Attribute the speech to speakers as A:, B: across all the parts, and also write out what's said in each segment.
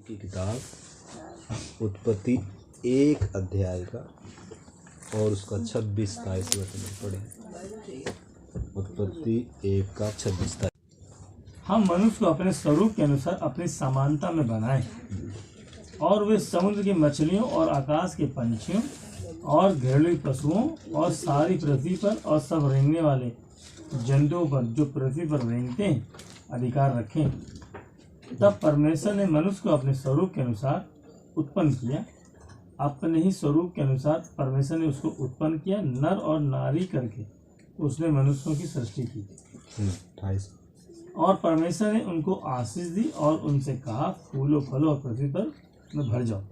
A: की किताब उत्पत्ति 1 अध्याय का और उसका 26-27 वचन पढ़े। उत्पत्ति 1 का 26-27।
B: हम मनुष्य को अपने स्वरूप के अनुसार अपनी समानता में बनाएं और वे समुद्र की मछलियों और आकाश के पंछियों और घरेलू पशुओं और सारी पृथ्वी पर और सब रेंगने वाले जंतुओं पर जो पृथ्वी पर रेंगते हैं अधिकार रखें। तब परमेश्वर ने मनुष्य को अपने स्वरूप के अनुसार उत्पन्न किया। अपने ही स्वरूप के अनुसार परमेश्वर ने उसको उत्पन्न किया, नर और नारी करके उसने मनुष्यों की सृष्टि की।
A: 28।
B: और परमेश्वर ने उनको आशीष दी और उनसे कहा, फूलो फलो और पृथ्वी पर में भर जाओ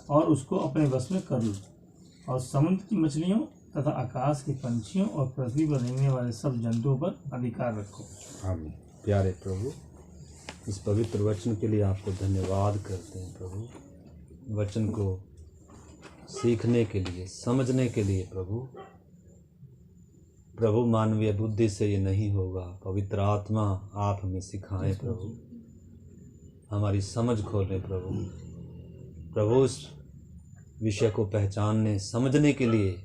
B: और उसको अपने वश में कर लो और समुद्र की मछलियों तथा आकाश के पंछियों और पृथ्वी पर रहने वाले सब जंतुओं पर अधिकार रखो।
A: आमीन। प्यारे प्रभु, इस पवित्र वचन के लिए आपको धन्यवाद करते हैं प्रभु। वचन को सीखने के लिए, समझने के लिए प्रभु मानवीय बुद्धि से ये नहीं होगा। पवित्र आत्मा आप हमें सिखाएं प्रभु, हमारी समझ खोलें प्रभु इस विषय को पहचानने समझने के लिए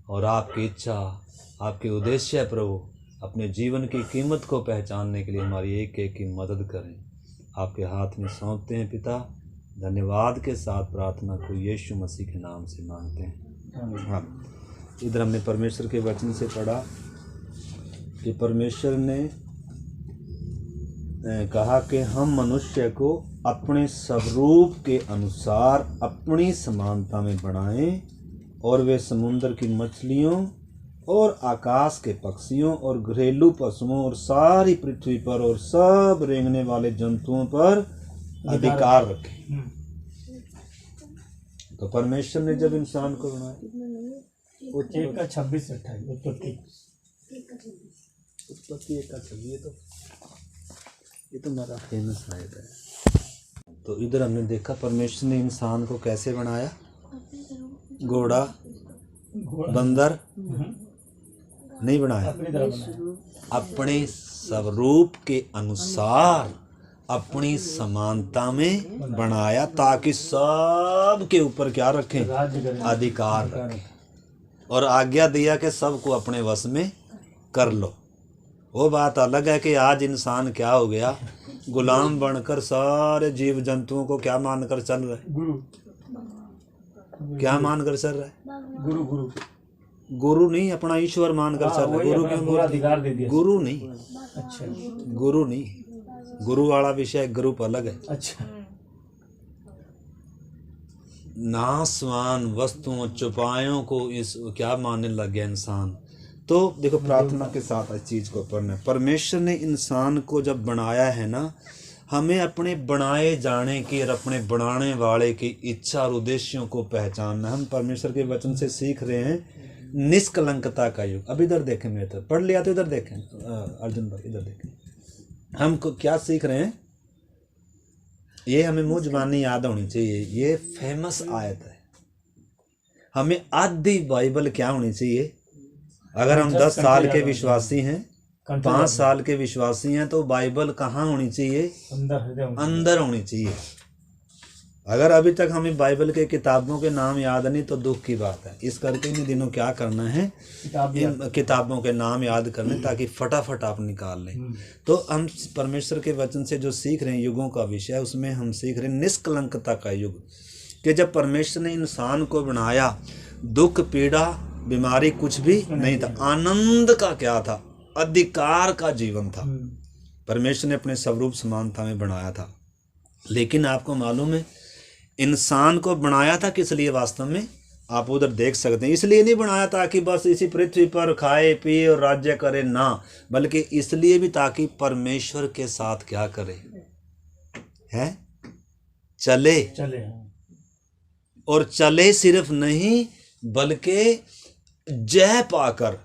A: और आपकी इच्छा, आपके उद्देश्य प्रभु अपने जीवन की कीमत को पहचानने के लिए हमारी एक एक की मदद करें। आपके हाथ में सौंपते हैं पिता। धन्यवाद के साथ प्रार्थना को यीशु मसीह के नाम से मांगते हैं। हाँ, इधर हमने परमेश्वर के वचन से पढ़ा कि परमेश्वर ने कहा कि हम मनुष्य को अपने स्वरूप के अनुसार अपनी समानता में बनाएं और वे समुद्र की मछलियों और आकाश के पक्षियों और घरेलू पशुओं और सारी पृथ्वी पर और सब रेंगने वाले जंतुओं पर अधिकार रखें। तो परमेश्वर ने जब इंसान को बनाया,
B: 1 का 26-28 उत्पत्ति
A: 1 का 26, ये तो मेरा फेमस आयत है। तो इधर हमने देखा परमेश्वर ने इंसान को कैसे बनाया। घोड़ा बंदर नहीं बनाया, अपने स्वरूप के अनुसार अपनी समानता में बनाया ताकि सब के ऊपर क्या रखें, अधिकार रखें। और आज्ञा दिया कि सबको अपने वश में कर लो। वो बात अलग है कि आज इंसान क्या हो गया, गुलाम बनकर सारे जीव जंतुओं को क्या मानकर चल रहा है, क्या मानकर चल रहा है, गुरु नहीं, अपना ईश्वर मानकर चल रहा है। गुरु क्यों
B: अधिकार दे दिया?
A: गुरु नहीं,
B: अच्छा,
A: गुरु नहीं, गुरु वाला विषय ग्रुप अलग है।
B: अच्छा,
A: नासवान वस्तुओं चौपायों को इस क्या मानने लग गया इंसान। तो देखो प्रार्थना के साथ इस चीज को पढ़ना। परमेश्वर ने इंसान को जब बनाया है ना, हमें अपने बनाए जाने की और अपने बनाने वाले की इच्छा और उद्देश्यों को पहचानना। हम परमेश्वर के वचन से सीख रहे हैं निष्कलंकता का युग। अब इधर देखें, मेरे तरफ पढ़ लिया तो इधर देखें, अर्जुन भाई इधर देखें, हम क्या सीख रहे हैं। ये हमें मुंह जुबानी याद होनी चाहिए, ये फेमस आयत है। हमें आधी बाइबल क्या होनी चाहिए। अगर हम 10 साल के विश्वासी हैं, 5 साल के विश्वासी हैं, तो बाइबल कहाँ होनी चाहिए, अंदर होनी चाहिए। अगर अभी तक हमें बाइबल के किताबों के नाम याद नहीं तो दुख की बात है। इस करके इन दिनों क्या करना है, इन किताबों के नाम याद करने ताकि फटाफट आप निकाल लें। तो हम परमेश्वर के वचन से जो सीख रहे हैं युगों का विषय, उसमें हम सीख रहे हैं निष्कलंकता का युग। कि जब परमेश्वर ने इंसान को बनाया, दुख पीड़ा बीमारी कुछ भी नहीं था, आनंद का क्या था, अधिकार का जीवन था। परमेश्वर ने अपने स्वरूप समानता में बनाया था। लेकिन आपको मालूम है इंसान को बनाया था किस लिए वास्तव में, आप उधर देख सकते हैं। इसलिए नहीं बनाया था कि बस इसी पृथ्वी पर खाए पिए और राज्य करे, ना, बल्कि इसलिए भी ताकि परमेश्वर के साथ क्या करे, है चले। और चले सिर्फ नहीं बल्कि जय पाकर,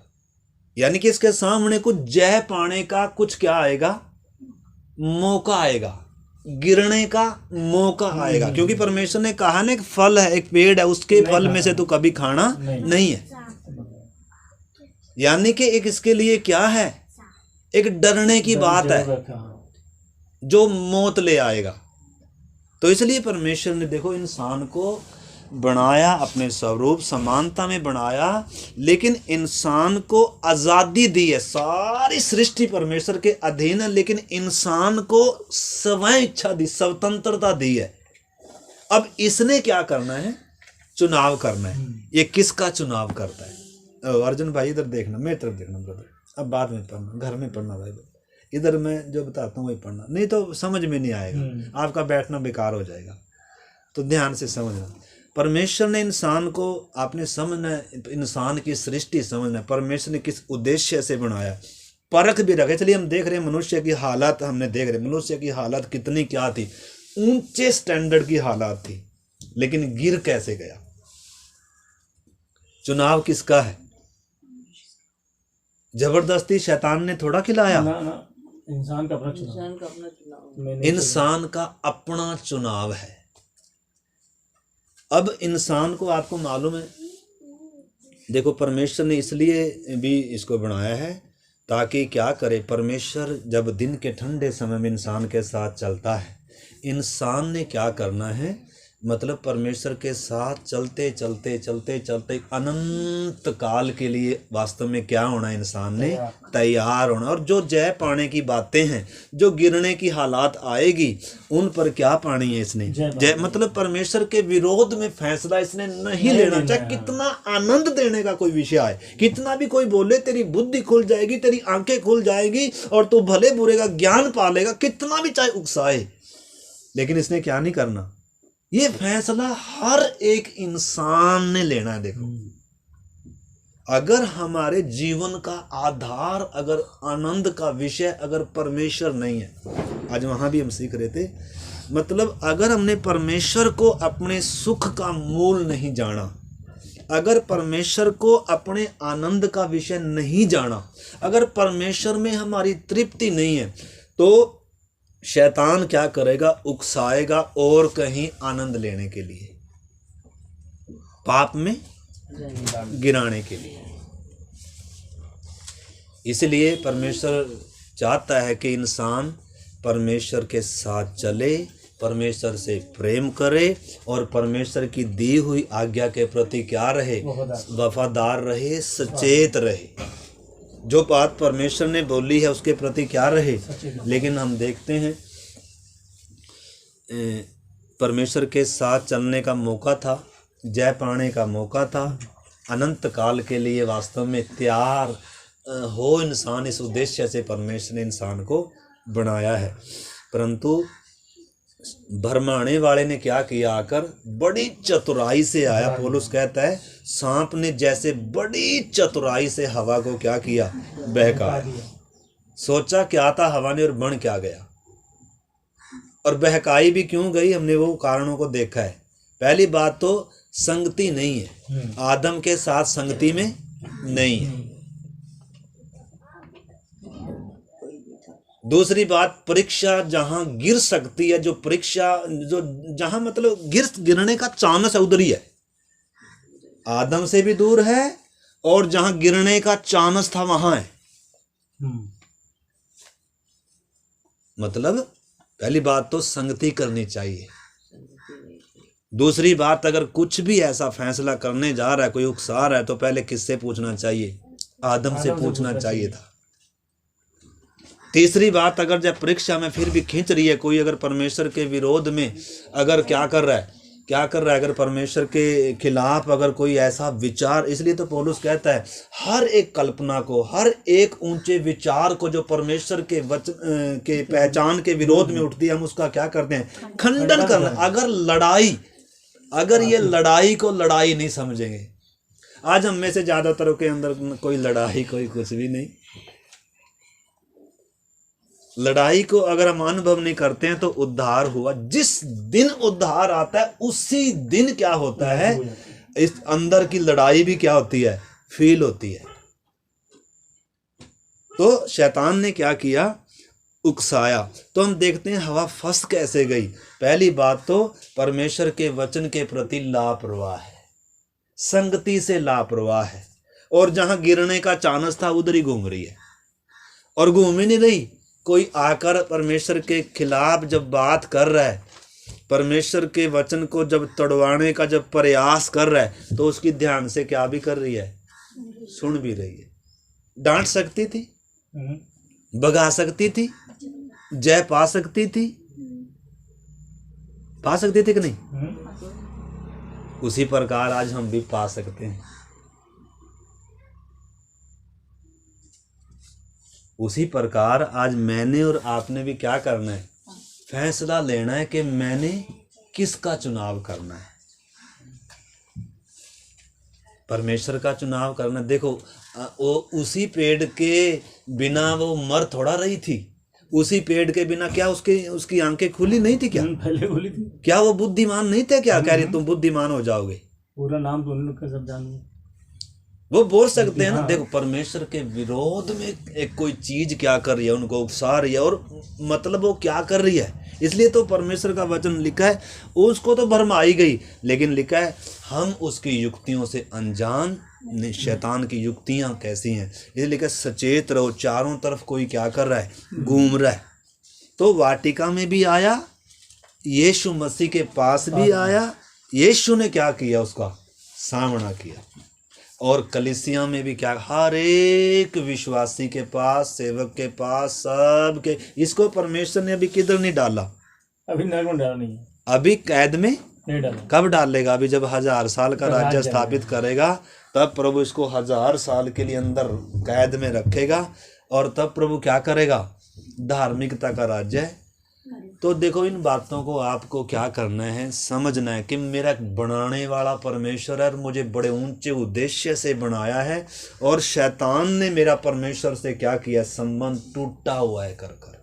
A: यानी कि इसके सामने कुछ जय पाने का कुछ क्या आएगा, मौका आएगा, गिरने का मौका आएगा। क्योंकि परमेश्वर ने कहा ना, एक फल है, एक पेड़ है, उसके फल में से तो कभी खाना नहीं है। यानी कि एक इसके लिए क्या है, एक डरने की बात है जो मौत ले आएगा। तो इसलिए परमेश्वर ने देखो इंसान को बनाया, अपने स्वरूप समानता में बनाया, लेकिन इंसान को आज़ादी दी है। सारी सृष्टि परमेश्वर के अधीन है, लेकिन इंसान को स्वयं इच्छा दी, स्वतंत्रता दी है। अब इसने क्या करना है? चुनाव करना है। ये किसका चुनाव करता है? अर्जुन भाई इधर देखना, मेरी तरफ देखना ब्रदर। अब बाद में पढ़ना, घर में पढ़ना भाई, इधर मैं जो बताता हूँ वही पढ़ना, नहीं तो समझ में नहीं आएगा, आपका बैठना बेकार हो जाएगा। तो ध्यान से समझना। परमेश्वर ने इंसान को, आपने समझना, इंसान की सृष्टि समझना, परमेश्वर ने किस उद्देश्य से बनाया, परख भी रखे। चलिए हम देख रहे हैं मनुष्य की हालत, हमने देख रहे मनुष्य की हालत कितनी क्या थी, ऊंचे स्टैंडर्ड की हालत थी, लेकिन गिर कैसे गया? चुनाव किसका है? जबरदस्ती शैतान ने थोड़ा खिलाया,
B: ना, इंसान का अपना चुनाव,
A: इंसान का अपना चुनाव है। अब इंसान को, आपको मालूम है, देखो परमेश्वर ने इसलिए भी इसको बनाया है ताकि क्या करे, परमेश्वर जब दिन के ठंडे समय में इंसान के साथ चलता है, इंसान ने क्या करना है, मतलब परमेश्वर के साथ चलते चलते चलते चलते अनंत काल के लिए वास्तव में क्या होना, इंसान ने तैयार होना। और जो जय पाने की बातें हैं, जो गिरने की हालात आएगी, उन पर क्या पानी है इसने? जय। मतलब परमेश्वर के विरोध में फैसला इसने नहीं लेना, चाहे कितना आनंद देने का कोई विषय आए, कितना भी कोई बोले तेरी बुद्धि खुल जाएगी, तेरी आंखें खुल जाएगी और तू भले बुरे का ज्ञान पालेगा, कितना भी चाहे उकसाए, लेकिन इसने क्या नहीं करना, ये फैसला हर एक इंसान ने लेना है। देखो, अगर हमारे जीवन का आधार, अगर आनंद का विषय अगर परमेश्वर नहीं है, आज वहां भी हम सीख रहे थे, मतलब अगर हमने परमेश्वर को अपने सुख का मूल नहीं जाना, अगर परमेश्वर को अपने आनंद का विषय नहीं जाना, अगर परमेश्वर में हमारी तृप्ति नहीं है, तो शैतान क्या करेगा? उकसाएगा और कहीं आनंद लेने के लिए, पाप में गिराने के लिए। इसलिए परमेश्वर चाहता है कि इंसान परमेश्वर के साथ चले, परमेश्वर से प्रेम करे और परमेश्वर की दी हुई आज्ञा के प्रति क्या रहे? वफादार रहे, सचेत रहे। जो बात परमेश्वर ने बोली है उसके प्रति क्या रहे। लेकिन हम देखते हैं परमेश्वर के साथ चलने का मौका था, जय पाने का मौका था, अनंत काल के लिए वास्तव में तैयार हो इंसान, इस उद्देश्य से परमेश्वर ने इंसान को बनाया है। परंतु भरमाने वाले ने क्या किया? आकर बड़ी चतुराई से आया। पौलुस कहता है सांप ने जैसे बड़ी चतुराई से हवा को क्या किया? बहकाया। सोचा क्या था हवा ने और बन क्या गया। और बहकाई भी क्यों गई, हमने वो कारणों को देखा है। पहली बात तो संगति नहीं है, आदम के साथ संगति में नहीं है। दूसरी बात, परीक्षा जहां गिर सकती है, जो परीक्षा जो जहां मतलब गिरने का चांस है उधर ही है, आदम से भी दूर है और जहां गिरने का चांस था वहां है। मतलब पहली बात तो संगति करनी चाहिए। दूसरी बात, अगर कुछ भी ऐसा फैसला करने जा रहा है, कोई उकसा रहा है, तो पहले किससे पूछना चाहिए? आदम से पूछना चाहिए था। तीसरी बात, अगर जब परीक्षा में फिर भी खींच रही है कोई, अगर परमेश्वर के विरोध में अगर क्या कर रहा है अगर परमेश्वर के खिलाफ अगर कोई ऐसा विचार, इसलिए तो पौलुस कहता है हर एक कल्पना को, हर एक ऊंचे विचार को जो परमेश्वर के वचन के पहचान के विरोध में उठती है, हम उसका क्या करते हैं? खंडन करना। अगर ये लड़ाई को लड़ाई नहीं समझेंगे, आज हम में से ज्यादातर के अंदर कोई लड़ाई, कोई कुछ भी नहीं। लड़ाई को अगर हम अनुभव नहीं करते हैं तो उद्धार हुआ, जिस दिन उद्धार आता है उसी दिन क्या होता है, इस अंदर की लड़ाई भी क्या होती है? फील होती है। तो शैतान ने क्या किया? उकसाया। तो हम देखते हैं हवा फंस कैसे गई। पहली बात तो परमेश्वर के वचन के प्रति लापरवाह है, संगति से लापरवाह है, और जहां गिरने का चांस था उधर ही घूम रही है। और घूम ही नहीं रही, कोई आकर परमेश्वर के खिलाफ जब बात कर रहा है परमेश्वर के वचन को जब तोड़वाने का जब प्रयास कर रहा है तो उसकी ध्यान से क्या भी कर रही है, सुन भी रही है। डांट सकती थी, भगा सकती थी, जय पा सकती थी कि नहीं? उसी प्रकार आज हम भी पा सकते हैं। उसी प्रकार आज मैंने और आपने भी क्या करना है, फैसला लेना है कि मैंने किसका चुनाव करना है। परमेश्वर का चुनाव करना। देखो वो उसी पेड़ के बिना वो मर थोड़ा रही थी। उसी पेड़ के बिना क्या उसकी आंखें खुली नहीं थी क्या?
B: पहले खुली थी। क्या
A: वो बुद्धिमान नहीं थे क्या? कह रही तुम बुद्धिमान हो जाओगे।
B: पूरा नाम तो उन्होंने सब जान
A: वो बोल सकते हैं ना। देखो परमेश्वर के विरोध में एक कोई चीज क्या कर रही है, उनको उकसा रही है, और मतलब वो क्या कर रही है, इसलिए तो परमेश्वर का वचन लिखा है। उसको तो भरमाई गई, लेकिन लिखा है हम उसकी युक्तियों से अनजान, शैतान की युक्तियां कैसी हैं, इसलिए लिखा है सचेत रहो। चारों तरफ कोई क्या कर रहा है, घूम रहा है। तो वाटिका में भी आया, यीशु मसीह के पास भी आया, यीशु ने क्या किया, उसका सामना किया। और कलीसिया में भी क्या, हर एक विश्वासी के पास, सेवक के पास, सब के, इसको परमेश्वर ने अभी किधर नहीं डाला,
B: अभी नरक में डाला नहीं है,
A: अभी कैद में
B: नहीं डाला।
A: कब डालेगा? अभी जब 1000 साल का राज्य स्थापित करेगा, तब प्रभु इसको 1000 साल के लिए अंदर कैद में रखेगा, और तब प्रभु क्या करेगा, धार्मिकता का राज्य। तो देखो इन बातों को आपको क्या करना है, समझना है कि मेरा बनाने वाला परमेश्वर है और मुझे बड़े ऊंचे उद्देश्य से बनाया है, और शैतान ने मेरा परमेश्वर से क्या किया, संबंध टूटा हुआ है कर कर।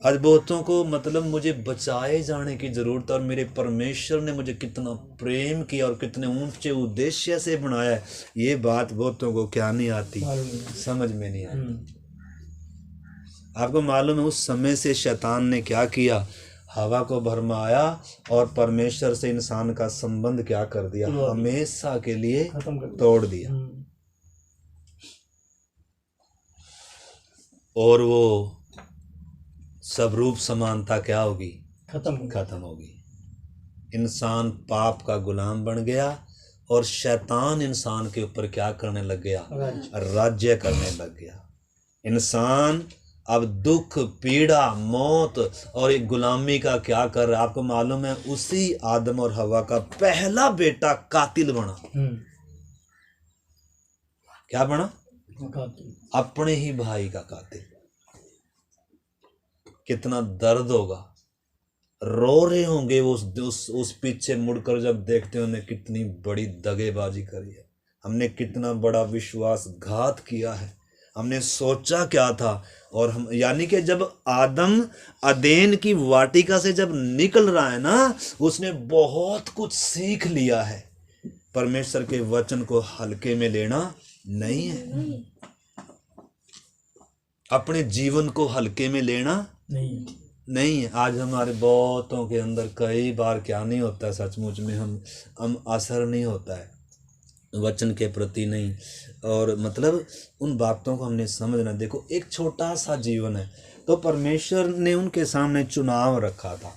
A: आज बहुतों को मतलब मुझे बचाए जाने की जरूरत है, और मेरे परमेश्वर ने मुझे कितना प्रेम किया और कितने ऊंचे उद्देश्य से बनाया है, ये बात बहुतों को क्या नहीं आती, समझ में नहीं आती। आपको मालूम है उस समय से शैतान ने क्या किया, हवा को भरमाया और परमेश्वर से इंसान का संबंध क्या कर दिया, हमेशा के लिए तोड़ दिया। और वो सब रूप समानता क्या होगी, खत्म होगी। इंसान पाप का गुलाम बन गया, और शैतान इंसान के ऊपर क्या करने लग गया, राज्य करने लग गया। इंसान अब दुख, पीड़ा, मौत और एक गुलामी का क्या कर रहा है। आपको मालूम है उसी आदम और हवा का पहला बेटा कातिल बना। क्या बना, अपने ही भाई का कातिल। कितना दर्द होगा, रो रहे होंगे वो उस पीछे मुड़कर जब देखते हैं उन्हें कितनी बड़ी दगेबाजी करी है, हमने कितना बड़ा विश्वासघात किया है, हमने सोचा क्या था। और हम यानी कि जब आदम अदेन की वाटिका से जब निकल रहा है ना, उसने बहुत कुछ सीख लिया है। परमेश्वर के वचन को हल्के में लेना नहीं है, अपने जीवन को हल्के में लेना नहीं है। आज हमारे बहुतों के अंदर कई बार क्या नहीं होता है, सचमुच में हम असर नहीं होता है वचन के प्रति नहीं, और मतलब उन बातों को हमने समझना। देखो एक छोटा सा जीवन है, तो परमेश्वर ने उनके सामने चुनाव रखा था।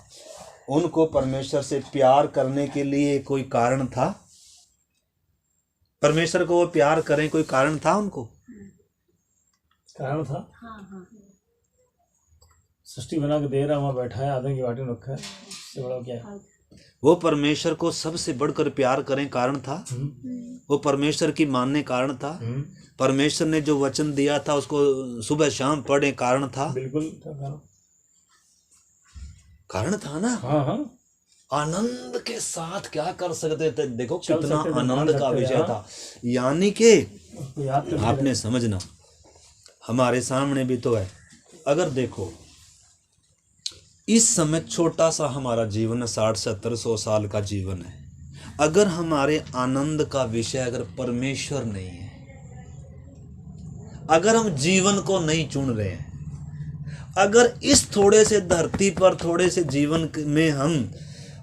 A: उनको परमेश्वर से प्यार करने के लिए कोई कारण था, परमेश्वर को वो प्यार करें, कोई कारण था उनको,
B: कारण था। सृष्टि बना के दे रहा, वहाँ बैठा है, आदम की वाटी में रखा है, इससे बड़ा क्या है।
A: वो परमेश्वर को सबसे बढ़कर प्यार करें, कारण था। वो परमेश्वर की मानने, कारण था। परमेश्वर ने जो वचन दिया था उसको सुबह शाम पढ़े, कारण था।
B: बिल्कुल
A: कारण था ना। आनंद के साथ क्या कर सकते थे, देखो कितना आनंद का विषय था। यानी कि आपने समझना, हमारे सामने भी तो है। अगर देखो इस समय छोटा सा हमारा जीवन है, 60-70-100 साल का जीवन है। अगर हमारे आनंद का विषय अगर परमेश्वर नहीं है, अगर हम जीवन को नहीं चुन रहे हैं, अगर इस थोड़े से धरती पर, थोड़े से जीवन में हम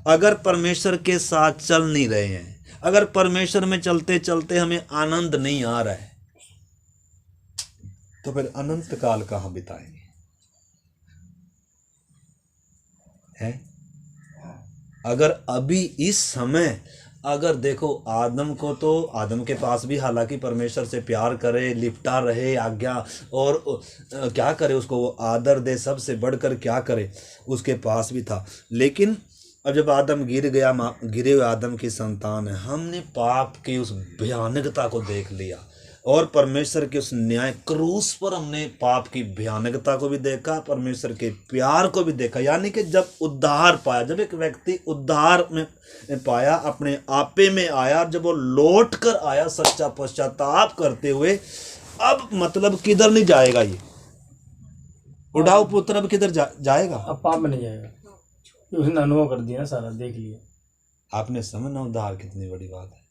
A: अगर परमेश्वर के साथ चल नहीं रहे हैं, अगर परमेश्वर में चलते चलते हमें आनंद नहीं आ रहा है, तो फिर अनंत काल कहाँ बिताएंगे। है। अगर अभी इस समय अगर देखो आदम को, तो आदम के पास भी हालांकि परमेश्वर से प्यार करे, लिपटा रहे, आज्ञा और क्या करे, उसको वो आदर दे, सबसे बढ़कर क्या करे, उसके पास भी था। लेकिन अब जब आदम गिर गया, गिरे हुए आदम की संतान है, हमने पाप की उस भयानकता को देख लिया और परमेश्वर के उस न्याय क्रूस पर हमने पाप की भयानकता को भी देखा, परमेश्वर के प्यार को भी देखा। यानी कि जब उद्धार पाया, जब एक व्यक्ति उद्धार में पाया, अपने आपे में आया, जब वो लौट कर आया सच्चा पश्चाताप करते हुए, अब मतलब किधर नहीं जाएगा ये उड़ाऊ पुत्र, अब किधर जाएगा?
B: अब पाप में नहीं जाएगा, उसने अनुभव कर दिया, सारा देख लिया।
A: आपने समझना उद्धार कितनी बड़ी बात है।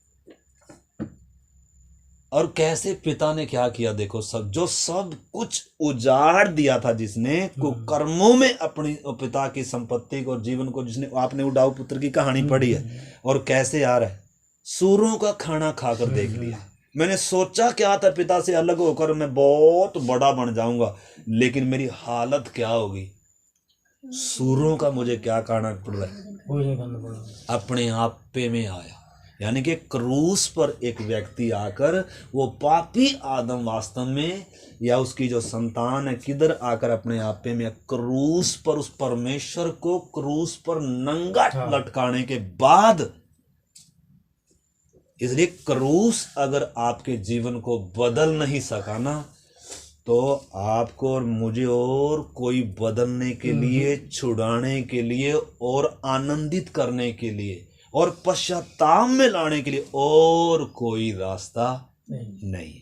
A: और कैसे पिता ने क्या किया, देखो सब कुछ उजाड़ दिया था, जिसने कुकर्मों में अपनी पिता की संपत्ति को, जीवन को, जिसने, आपने उड़ाऊ पुत्र की कहानी पढ़ी है, और कैसे यार है, सूरों का खाना खाकर देख लिया। मैंने सोचा क्या था, पिता से अलग होकर मैं बहुत बड़ा बन जाऊंगा, लेकिन मेरी हालत क्या होगी, सूरों का मुझे क्या खाना पड़ रहा है। अपने आप पे में आया, यानी कि क्रूस पर एक व्यक्ति आकर, वो पापी आदम वास्तव में, या उसकी जो संतान है, किधर आकर अपने आप पे में क्रूस पर, उस परमेश्वर को क्रूस पर नंगा लटकाने के बाद। इसलिए क्रूस अगर आपके जीवन को बदल नहीं सका ना, तो आपको और मुझे और कोई बदलने के लिए, छुड़ाने के लिए और आनंदित करने के लिए और पश्चाताप में लाने के लिए और कोई रास्ता नहीं।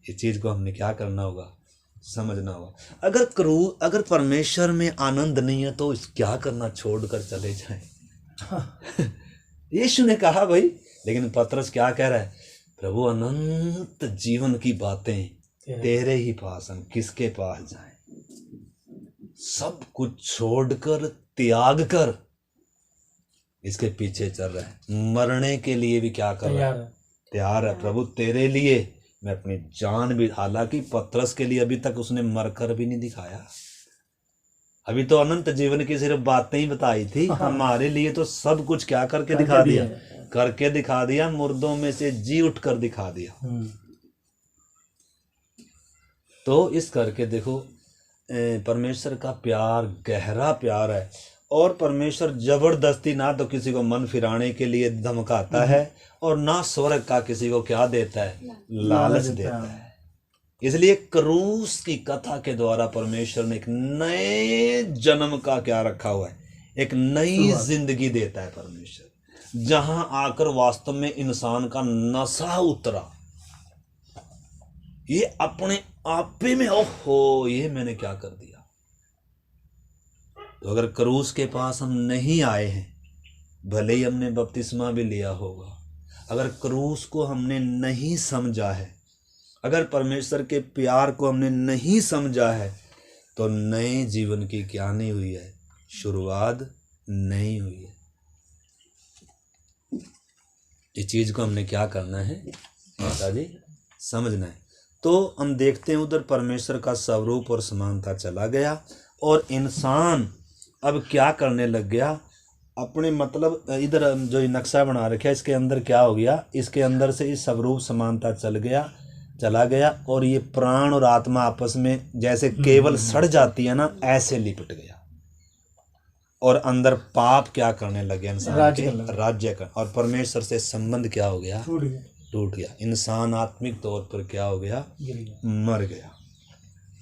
A: इस चीज को हमने क्या करना होगा, समझना होगा। अगर परमेश्वर में आनंद नहीं है, तो क्या करना, छोड़कर चले जाएं। यीशु ने कहा भाई, लेकिन पतरस क्या कह रहा है, प्रभु अनंत जीवन की बातें तेरे ही पास, हम किसके पास जाएं? सब कुछ छोड़कर, त्याग कर इसके पीछे चल रहा है, मरने के लिए भी क्या कर रहा है, तैयार है। प्रभु तेरे लिए मैं अपनी जान भी, हालांकि पतरस के लिए अभी तक उसने मरकर भी नहीं दिखाया, अभी तो अनंत जीवन की सिर्फ बातें ही बताई थी। हमारे लिए तो सब कुछ क्या करके दिखा दिया, करके दिखा दिया, मुर्दों में से जी उठ कर दिखा दिया। तो इस करके देखो, परमेश्वर का प्यार गहरा प्यार है, और परमेश्वर जबरदस्ती ना तो किसी को मन फिराने के लिए धमकाता है, और ना स्वर्ग का किसी को क्या देता है, लालच देता है। इसलिए क्रूस की कथा के द्वारा परमेश्वर ने एक नए जन्म का क्या रखा हुआ है, एक नई जिंदगी देता है परमेश्वर, जहां आकर वास्तव में इंसान का नशा उतरा, ये अपने आपे में, ओहो ये मैंने क्या कर दिया। तो अगर क्रूस के पास हम नहीं आए हैं, भले ही हमने बपतिस्मा भी लिया होगा, अगर क्रूस को हमने नहीं समझा है, अगर परमेश्वर के प्यार को हमने नहीं समझा है, तो नए जीवन की क्या नहीं हुई है, शुरुआत नहीं हुई है। इस चीज को हमने क्या करना है माता जी, समझना है। तो हम देखते हैं उधर परमेश्वर का स्वरूप और समानता चला गया, और इंसान अब क्या करने लग गया, अपने मतलब इधर जो नक्शा बना रखा इसके अंदर क्या हो गया, इसके अंदर से इस स्वरूप समानता चला गया, और ये प्राण और आत्मा आपस में जैसे केवल सड़ जाती है ना, ऐसे लिपट गया, और अंदर पाप क्या करने लगे, इंसान के राज्य का, और परमेश्वर से संबंध क्या हो गया, टूट गया। इंसान आत्मिक तौर पर क्या हो गया, मर गया।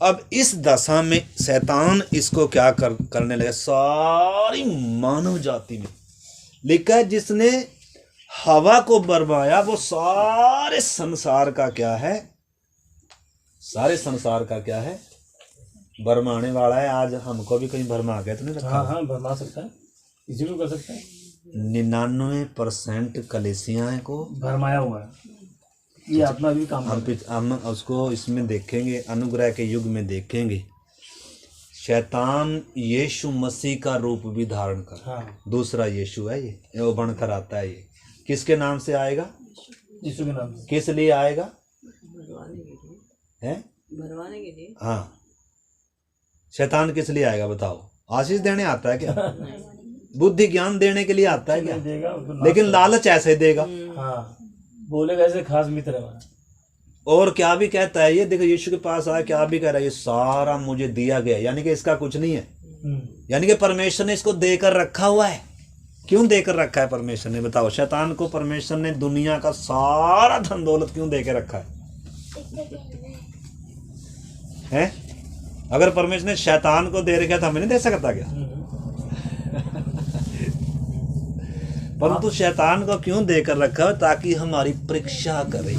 A: अब इस दशा में शैतान इसको क्या करने लगा, सारी मानव जाति में लिखा है, जिसने हवा को बरमाया वो सारे संसार का क्या है, सारे संसार का क्या है, भरमाने वाला है। आज हमको भी कहीं भरमा गया तो नहीं रखा?
B: हाँ भरमा सकता है, किसी को कर सकता है।
A: 99% कलीसियां को
B: भरमाया हुआ है, ये अपना भी काम
A: हम उसको इसमें देखेंगे, अनुग्रह के युग में देखेंगे, शैतान यीशु मसीह का रूप भी धारण कर, दूसरा यीशु है ये वो बनकर आता है। ये किसके नाम से आएगा,
B: यीशु के नाम से।
A: किस लिए आएगा,
C: भरवाने के लिए
A: है
C: भरवाने के लिए।
A: हाँ, शैतान किस लिए आएगा बताओ? आशीष देने आता है क्या? बुद्धि ज्ञान देने के लिए आता है क्या?
B: देगा तो
A: लेकिन लालच ऐसे देगा।
B: हाँ, बोलेगा ऐसे खास मित्र है हमारा।
A: और क्या भी कहता है ये, देखो यीशु के पास आया क्या भी कह रहा है, ये सारा मुझे दिया गया, यानी कि इसका कुछ नहीं है। यानी कि परमेश्वर ने इसको देकर रखा हुआ है। क्यों देकर रखा है परमेश्वर ने? बताओ, शैतान को परमेश्वर ने दुनिया का सारा धन दौलत क्यों देकर रखा है? अगर परमेश्वर ने शैतान को दे रखा तो हमें नहीं दे सकता क्या? परंतु शैतान को क्यों देकर रखा है? ताकि हमारी परीक्षा करे।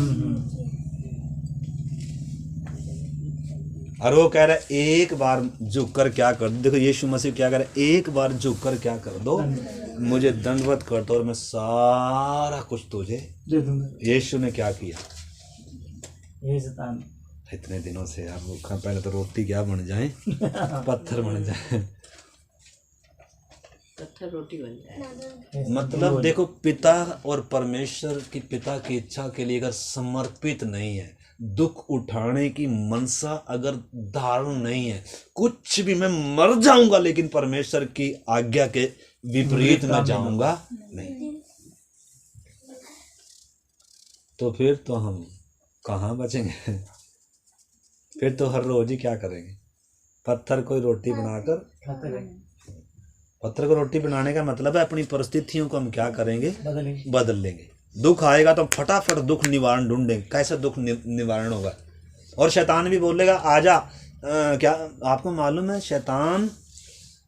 A: और वो कह रहा है एक बार झुककर क्या कर दो। देखो यीशु मसीह क्या कह रहा है, एक बार झुककर क्या कर दो, मुझे दंडवत कर दो और मैं सारा कुछ तुझे दे दूंगा। यीशु ने क्या किया?
B: ये शैतान
A: इतने दिनों से आप भूखा, पहले तो रोटी क्या बन जाए, पत्थर बन जाए,
C: पत्थर रोटी बन जाए।
A: मतलब देखो, पिता और परमेश्वर की पिता की इच्छा के लिए अगर समर्पित नहीं है, दुख उठाने की मनसा अगर धारण नहीं है, कुछ भी, मैं मर जाऊंगा लेकिन परमेश्वर की आज्ञा के विपरीत मैं जाऊंगा नहीं, तो फिर तो हम कहाँ बचेंगे? फिर तो हर रोज ही क्या करेंगे? पत्थर को रोटी बनाकर
B: खाते रहेंगे।
A: पत्थर को रोटी बनाने का मतलब है अपनी परिस्थितियों को हम क्या करेंगे? बदल लेंगे। दुख आएगा तो फटाफट दुख निवारण ढूंढेंगे। कैसे दुख निवारण होगा? और शैतान भी बोलेगा आजा। क्या आपको मालूम है शैतान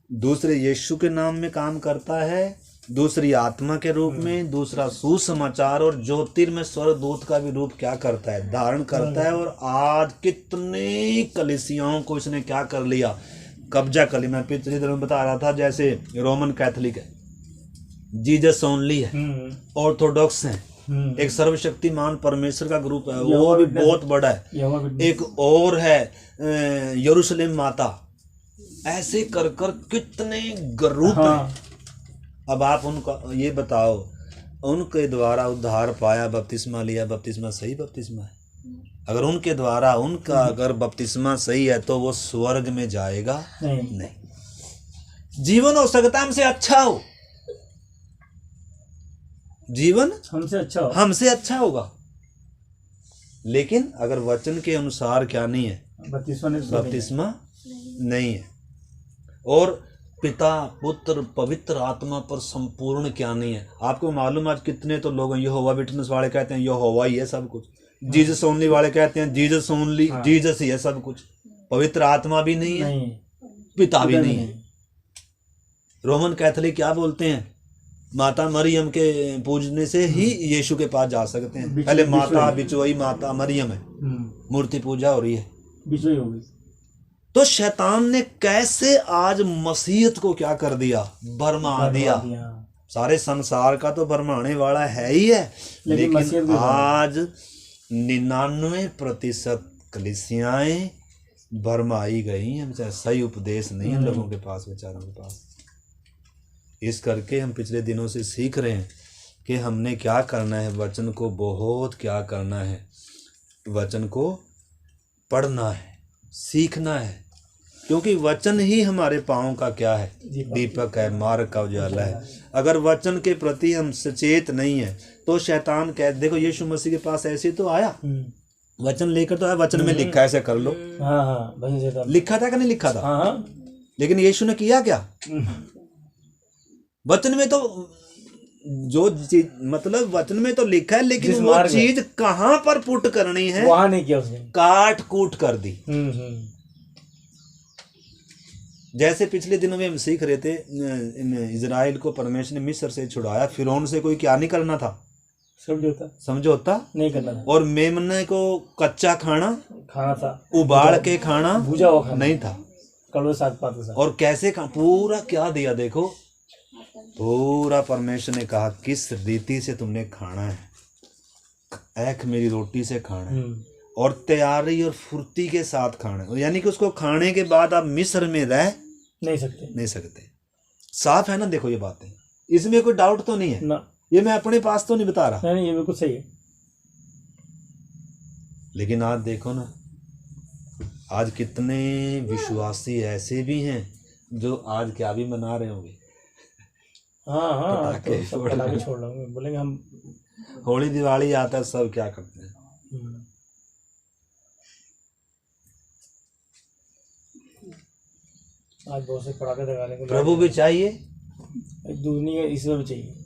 A: दूसरे यीशु के नाम में काम करता है, दूसरी आत्मा के रूप में, दूसरा सुसमाचार और ज्योतिर्मय स्वर्गदूत का भी रूप क्या करता है? धारण करता है। और आज कितने कलीसियाओं को इसने क्या कर लिया? कब्जा कर लिया। मैं पिछले दिनों में बता रहा था, जैसे रोमन कैथोलिक है, जीसस ओनली है, ऑर्थोडॉक्स है, एक सर्वशक्तिमान परमेश्वर का ग्रुप है, वो भी बहुत बड़ा है, एक और है यरूशलेम माता, ऐसे कर कर कितने ग्रुप हैं। अब आप उनका ये बताओ, उनके द्वारा उद्धार पाया, बपतिस्मा लिया, बपतिस्मा सही बपतिस्मा है? अगर उनके द्वारा उनका अगर बपतिस्मा सही है तो वो स्वर्ग में जाएगा? नहीं। जीवन हो सकता है हमसे अच्छा हो, जीवन हमसे अच्छा होगा, लेकिन अगर वचन के अनुसार क्या नहीं है? बपतिस्मा नहीं है। और पिता पुत्र पवित्र आत्मा पर संपूर्ण क्या नहीं है? आपको मालूम आज कितने तो लोग हैं, यहोवा विटनेस वाले कहते हैं यहोवा ही है सब कुछ, जीसस ओनली वाले कहते हैं जीसस ओनली, जीसस ही है सब कुछ, पवित्र आत्मा भी नहीं है, पिता भी नहीं है। रोमन कैथोलिक क्या बोलते हैं? माता मरियम के पूजने से ही यीशु के पास जा सकते हैं। पहले माता बिचोई माता मरियम है, मूर्ति पूजा हो रही है,
B: बिचोई हो गई।
A: तो शैतान ने कैसे आज मसीहत को क्या कर दिया? भरमा दिया। सारे संसार का तो भरमाने वाला है ही है, लेकिन आज 99% कलीसियाएं भरमाई गई हैं। सही उपदेश नहीं है लोगों के पास, बेचारों के पास। इस करके हम पिछले दिनों से सीख रहे हैं कि हमने क्या करना है, वचन को बहुत क्या करना है, वचन को पढ़ना है, सीखना है, क्योंकि वचन ही हमारे पाँव का क्या है? दीपक है, मार्ग का उजाला है। अगर वचन के प्रति हम सचेत नहीं है तो शैतान कह, देखो यीशु मसीह के पास ऐसे तो आया, वचन लेकर तो आया, वचन में लिखा ऐसे कर लो, लिखा था कि नहीं लिखा था? लेकिन यीशु ने किया क्या? वचन में तो जो चीज, मतलब वचन में तो लिखा है, लेकिन वो चीज कहाँ पर पुट करनी है
B: वहां नहीं किया उसने,
A: काट कूट कर दी। जैसे पिछले दिनों में हम सीख रहे थे, इजराइल को परमेश्वर ने मिस्र से छुड़ाया, फिरौन से कोई क्या नहीं करना था? समझौता नहीं करना था। और मेमने को कच्चा खाना था, उबाल के खाना, भूजा हुआ खाना नहीं था, कड़वे साग पात के साथ। और कैसे पूरा क्या दिया? देखो पूरा परमेश्वर ने कहा किस रीति से तुमने खाना है, एक मेरी रोटी से खाना है, और तैयारी और फुर्ती के साथ खाना है। यानी कि उसको खाने के बाद आप मिस्र में रह नहीं सकते। साफ है ना? देखो ये बातें, इसमें कोई डाउट तो नहीं है ना? ये मैं अपने पास तो नहीं बता रहा, नहीं, ये बिल्कुल सही है। लेकिन आज देखो ना, आज कितने विश्वासी ऐसे भी हैं जो आज क्या भी मना रहे होंगे,
B: हाँ हाँ,
A: पटाखे
B: तो सब पटाखे छोड़ रहे बोलेंगे हम।
A: होली दिवाली आता है सब क्या करते हैं।
B: आज बहुत से पटाखे लगाने को
A: प्रभु भी चाहिए,
B: दुनिया ईश्वर भी चाहिए।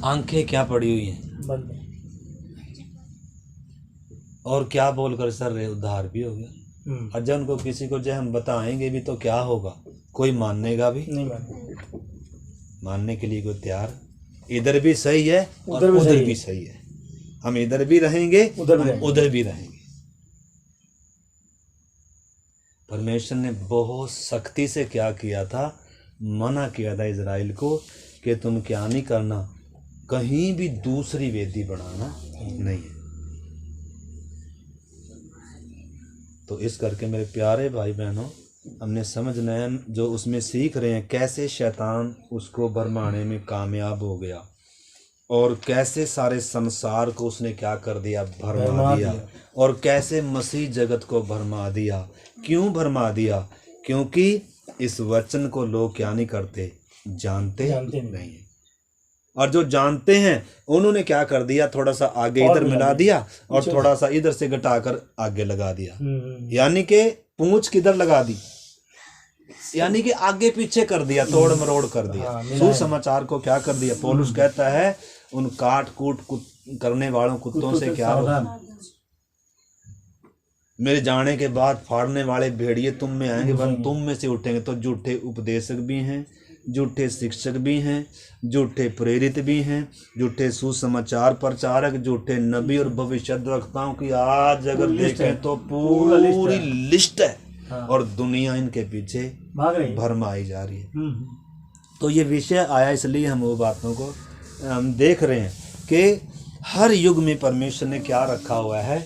A: आंखें क्या पड़ी हुई हैं
B: बंद है।
A: और क्या बोलकर सर रहे, उद्धार भी हो गया। और जब उनको किसी को जो हम बताएंगे भी तो क्या होगा, कोई मानेगा भी
B: नहीं माने,
A: मानने के लिए कोई तैयार। इधर भी सही है और
B: उधर भी
A: उधर
B: सही
A: भी सही है, हम इधर भी रहेंगे उधर भी रहेंगे। परमेश्वर ने बहुत सख्ती से क्या किया था, मना किया था इजराइल को कि तुम क्या नहीं करना, कहीं भी दूसरी वेदी बनाना नहीं है। तो इस करके मेरे प्यारे भाई बहनों, हमने समझना है, जो उसमें सीख रहे हैं कैसे शैतान उसको भरमाने में कामयाब हो गया और कैसे सारे संसार को उसने क्या कर दिया, भरमा दिया। और कैसे मसीह जगत को भरमा दिया। क्यों भरमा दिया? क्योंकि इस वचन को लोग क्या नहीं करते, जानते नहीं है। और जो जानते हैं उन्होंने क्या कर दिया, थोड़ा सा आगे इधर मिला दिया और थोड़ा सा इधर से घटाकर आगे लगा दिया। यानी कि पूंछ किधर लगा दी, यानी कि आगे पीछे कर दिया, तोड़ मरोड़ कर दिया। सुसमाचार को क्या कर दिया, पौलुस कहता है उन काट कूट करने वालों कुत्तों से क्या हो, मेरे जाने के बाद फाड़ने वाले भेड़िए तुम में आएंगे, वरन तुम में से उठेंगे। तो झूठे उपदेशक भी हैं, झूठे शिक्षक भी हैं, झूठे प्रेरित भी हैं, झूठे सुसमाचार प्रचारक, झूठे नबी और भविष्यद्वक्ताओं की आज अगर देखें तो पूरी लिस्ट है। और दुनिया इनके पीछे भरमाई जा रही है। तो ये विषय आया इसलिए हम वो बातों को हम देख रहे हैं कि हर युग में परमेश्वर ने क्या रखा हुआ है,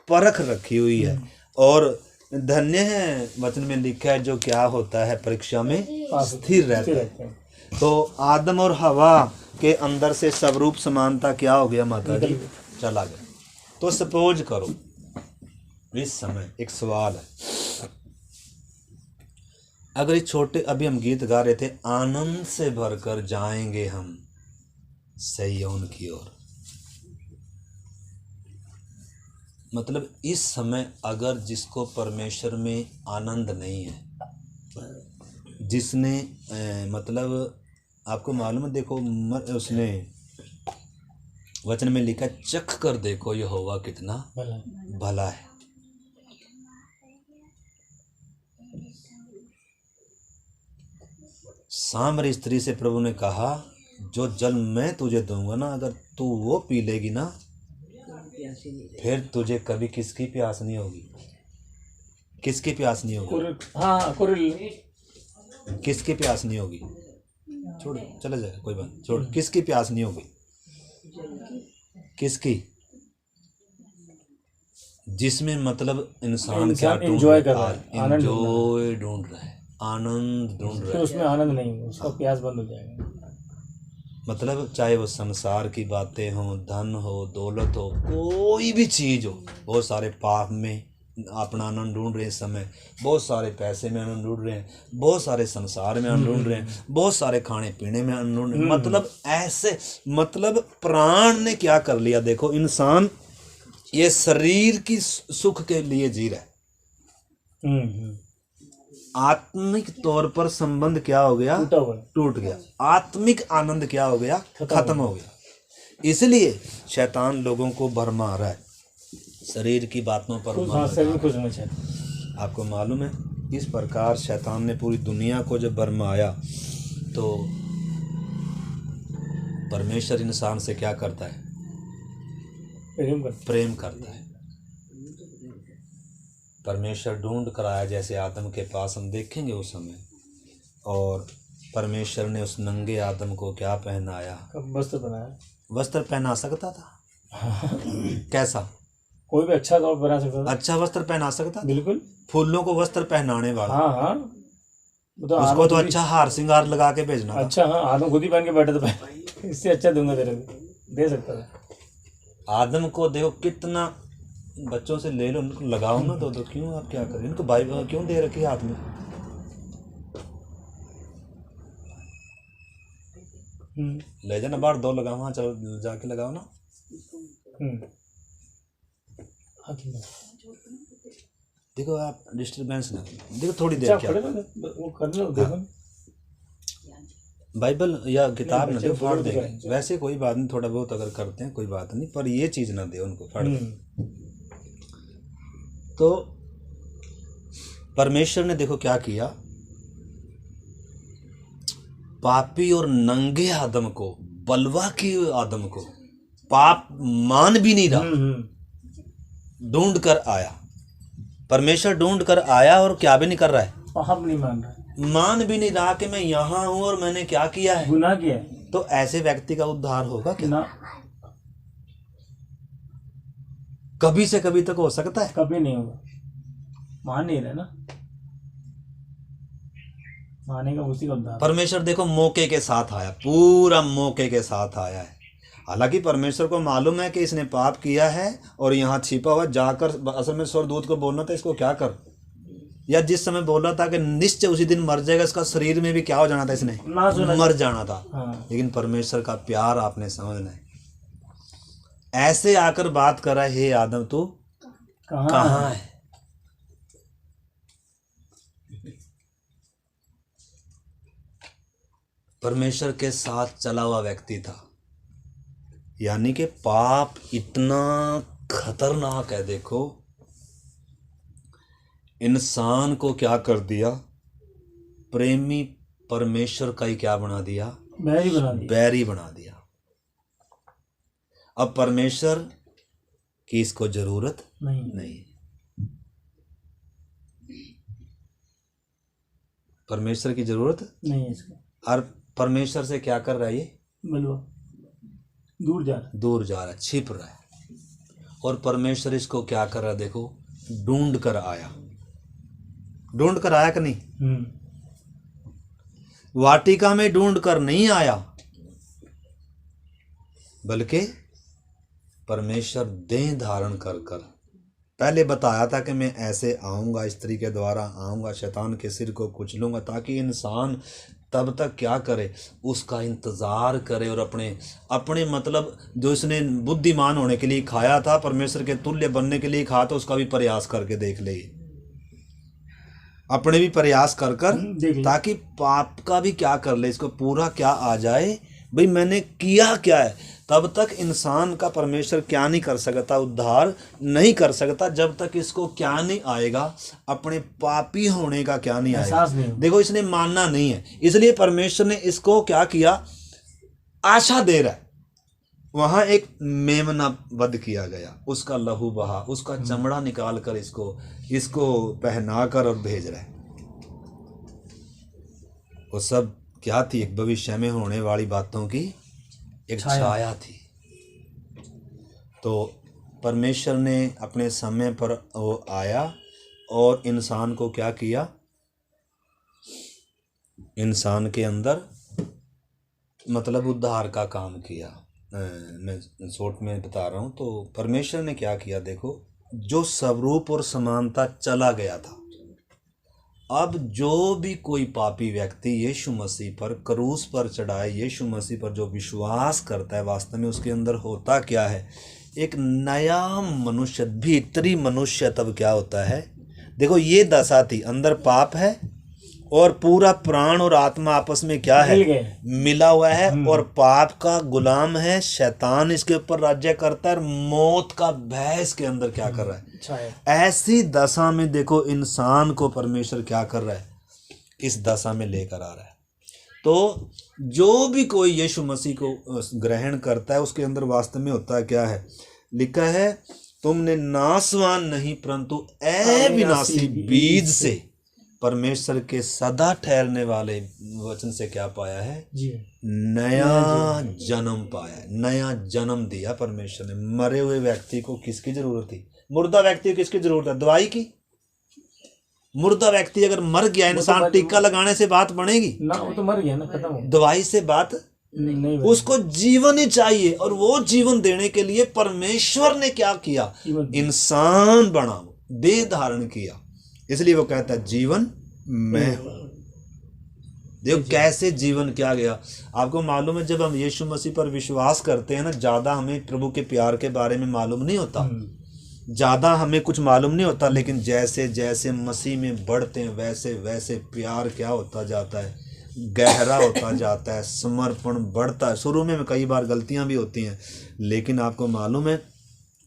A: परख रखी हुई है। और धन्य है, वचन में लिखा है जो क्या होता है परीक्षा में स्थिर रहता है। तो आदम और हवा के अंदर से स्वरूप समानता क्या हो गया माता जी, चला गया। तो सपोज करो इस समय एक सवाल है, अगर इस छोटे, अभी हम गीत गा रहे थे, आनंद से भरकर जाएंगे हम सिय्योन की ओर। मतलब इस समय अगर जिसको परमेश्वर में आनंद नहीं है, जिसने मतलब आपको मालूम है, देखो उसने वचन में लिखा, चख कर देखो यहोवा कितना भला है। सामरी स्त्री से प्रभु ने कहा, जो जल मैं तुझे दूंगा ना, अगर तू वो पी लेगी ना, फिर तुझे कभी किसकी प्यास नहीं होगी। किसकी प्यास नहीं होगी? किसकी प्यास नहीं होगी? छोड़, चले जाए, कोई बात छोड़। किसकी प्यास नहीं होगी? किसकी? जिसमें मतलब इंसान क्या
B: एंजॉय कर रहा है,
A: एंजॉय ढूंढ रहा है, आनंद ढूंढ रहा है।
B: उसमें आनंद नहीं, उसका प्यास बंद हो जाएगा।
A: मतलब चाहे वो संसार की बातें हों, धन हो, दौलत हो, कोई भी चीज़ हो, बहुत सारे पाप में अपना आनंद ढूंढ रहे हैं इस समय, बहुत सारे पैसे में आनंद ढूंढ रहे हैं, बहुत सारे संसार में आनंद ढूंढ रहे हैं, बहुत सारे खाने पीने में आनंद ढूंढ रहे हैं। मतलब ऐसे, मतलब प्राण ने क्या कर लिया, देखो इंसान ये शरीर की सुख के लिए जी रहा है। आत्मिक तौर पर संबंध क्या हो गया, टूट गया। आत्मिक आनंद क्या हो गया, खत्म हो गया। इसलिए शैतान लोगों को भरमा रहा है, शरीर की बातों पर आपको मालूम है, इस प्रकार शैतान ने पूरी दुनिया को जब भरमाया तो परमेश्वर इंसान से क्या करता है, प्रेम करता है। परमेश्वर ढूंढ कर आया जैसे आदम के पास, हम देखेंगे उस समय। और परमेश्वर ने उस नंगे आदम को क्या पहनाया,
B: वस्त्र बनाया।
A: वस्त्र पहना सकता था कैसा,
B: कोई भी अच्छा कपड़ा बना सकता था, अच्छा
A: वस्त्र पहना सकता था,
B: बिल्कुल।
A: फूलों को वस्त्र पहनाने वाला,
B: हाँ
A: तो उसको तो अच्छा हार श्रृंगार लगा के भेजना था।
B: अच्छा, हाँ, आदम खुद ही पहन के बैठे थे, इससे अच्छा दूंगा तेरे को। दे सकता था।
A: आदम को देखो कितना, बच्चों से ले लो, उनको लगाओ ना, तो क्यों आप क्या करें, इनको बाइबल क्यों दे रखी है हाथ में। ले जाना बाहर, दो लगाओ, वहाँ चलो जाके लगाओ ना। देखो आप डिस्टर्बेंस ना, देखो थोड़ी देर क्या
B: वो कर लो, देखो
A: बाइबल या किताब ना दे, फाड़ देंगे। वैसे कोई बात नहीं, थोड़ा बहुत अगर करते हैं कोई बात नहीं, पर ये चीज़ ना दे उनको, फाड़ दें। तो परमेश्वर ने देखो क्या किया, पापी और नंगे आदम को, बलवा की आदम को, पाप मान भी नहीं रहा, ढूंढ कर आया। परमेश्वर ढूंढ कर आया और क्या भी नहीं कर रहा है,
B: पाप नहीं मान रहा,
A: मान भी नहीं रहा कि मैं यहाँ हूं और मैंने क्या किया है,
B: गुनाह किया है।
A: तो ऐसे व्यक्ति का उद्धार होगा क्या?
B: ना,
A: कभी से कभी तक हो सकता है?
B: कभी नहीं होगा। मान नहीं रहे ना, मानेगा उसी का उद्धार।
A: परमेश्वर देखो मौके के साथ आया, पूरा मौके के साथ आया है। हालांकि परमेश्वर को मालूम है कि इसने पाप किया है और यहाँ छिपा हुआ, जाकर असल में स्वर्गदूत को बोलना था इसको क्या कर, या जिस समय बोला था कि निश्चय उसी दिन मर जाएगा, इसका शरीर में भी क्या हो जाना था, इसने मर जाना था।
B: हाँ।
A: लेकिन परमेश्वर का प्यार आपने समझना है, ऐसे आकर बात कर रहा है, हे आदम तू कहाँ है? परमेश्वर के साथ चला हुआ व्यक्ति था, यानी कि पाप इतना खतरनाक है। देखो इंसान को क्या कर दिया, प्रेमी परमेश्वर का ही क्या बना दिया,
B: बैरी बना दिया,
A: बैरी बना दिया। अब परमेश्वर की इसको जरूरत नहीं। परमेश्वर की जरूरत
B: नहीं है इसको।
A: और परमेश्वर से क्या कर रहा है, ये
B: बलवा दूर जा
A: रहा है, छिप रहा है। और परमेश्वर इसको क्या कर रहा है, देखो ढूंढ कर आया कि नहीं? वाटिका में ढूंढ कर नहीं आया, बल्कि परमेश्वर देह धारण कर पहले बताया था कि मैं ऐसे आऊंगा, स्त्री के द्वारा आऊंगा, शैतान के सिर को कुचलूंगा, ताकि इंसान तब तक क्या करे, उसका इंतज़ार करे और अपने मतलब जो इसने बुद्धिमान होने के लिए खाया था, परमेश्वर के तुल्य बनने के लिए खाया, तो उसका भी प्रयास करके देख ले, अपने भी प्रयास कर ताकि पाप का भी क्या कर ले, इसको पूरा क्या आ जाए, भाई मैंने किया क्या है। तब तक इंसान का परमेश्वर क्या नहीं कर सकता, उद्धार नहीं कर सकता, जब तक इसको क्या नहीं आएगा, अपने पापी होने का क्या नहीं आएगा। देखो इसने मानना नहीं है, इसलिए परमेश्वर ने इसको क्या किया, आशा दे रहा है। वहां एक मेमना वध किया गया, उसका लहू बहा, उसका चमड़ा निकाल कर इसको पहना कर और भेज रहा है। वो सब क्या थी, एक भविष्य में होने वाली बातों की एक छाया थी। तो परमेश्वर ने अपने समय पर वो आया और इंसान को क्या किया, इंसान के अंदर मतलब उद्धार का काम किया। मैं शॉर्ट में बता रहा हूँ। तो परमेश्वर ने क्या किया, देखो जो स्वरूप और समानता चला गया था, अब जो भी कोई पापी व्यक्ति यीशु मसीह पर क्रूस पर चढ़ाए, यीशु मसीह पर जो विश्वास करता है, वास्तव में उसके अंदर होता क्या है, एक नया मनुष्य, भीतरी मनुष्य तब क्या होता है। देखो ये दशा थी, अंदर पाप है और पूरा प्राण और आत्मा आपस में क्या है, मिला हुआ है, और पाप का गुलाम है, शैतान इसके ऊपर राज्य करता है, और मौत का भय इसके अंदर क्या कर रहा है। ऐसी दशा में देखो इंसान को परमेश्वर क्या कर रहा है, इस दशा में लेकर आ रहा है। तो जो भी कोई यीशु मसीह को ग्रहण करता है, उसके अंदर वास्तव में होता है क्या है, लिखा है तुमने नाशवान नहीं परंतु अविनाशी बीज से परमेश्वर के सदा ठहरने वाले वचन से क्या पाया है जी, नया जन्म पाया है, नया जन्म दिया परमेश्वर ने। मरे हुए व्यक्ति को किसकी जरूरत थी, मुर्दा व्यक्ति को किसकी जरूरत है, दवाई की। मुर्दा व्यक्ति अगर मर गया, इंसान टीका लगाने से बात बनेगी
B: ना, वो तो मर गया ना, खत्म हो।
A: दवाई से बात
B: नहीं
A: उसको जीवन ही चाहिए। और वो जीवन देने के लिए परमेश्वर ने क्या किया, इंसान बना, देह धारण किया। इसलिए वो कहता है जीवन मैं हूं। देखो कैसे जीवन क्या गया। आपको मालूम है जब हम यीशु मसीह पर विश्वास करते हैं ना, ज्यादा हमें प्रभु के प्यार के बारे में मालूम नहीं होता, ज्यादा हमें कुछ मालूम नहीं होता, लेकिन जैसे जैसे मसीह में बढ़ते हैं वैसे वैसे प्यार क्या होता जाता है, गहरा होता जाता है, समर्पण बढ़ता है। शुरू में कई बार गलतियां भी होती हैं, लेकिन आपको मालूम है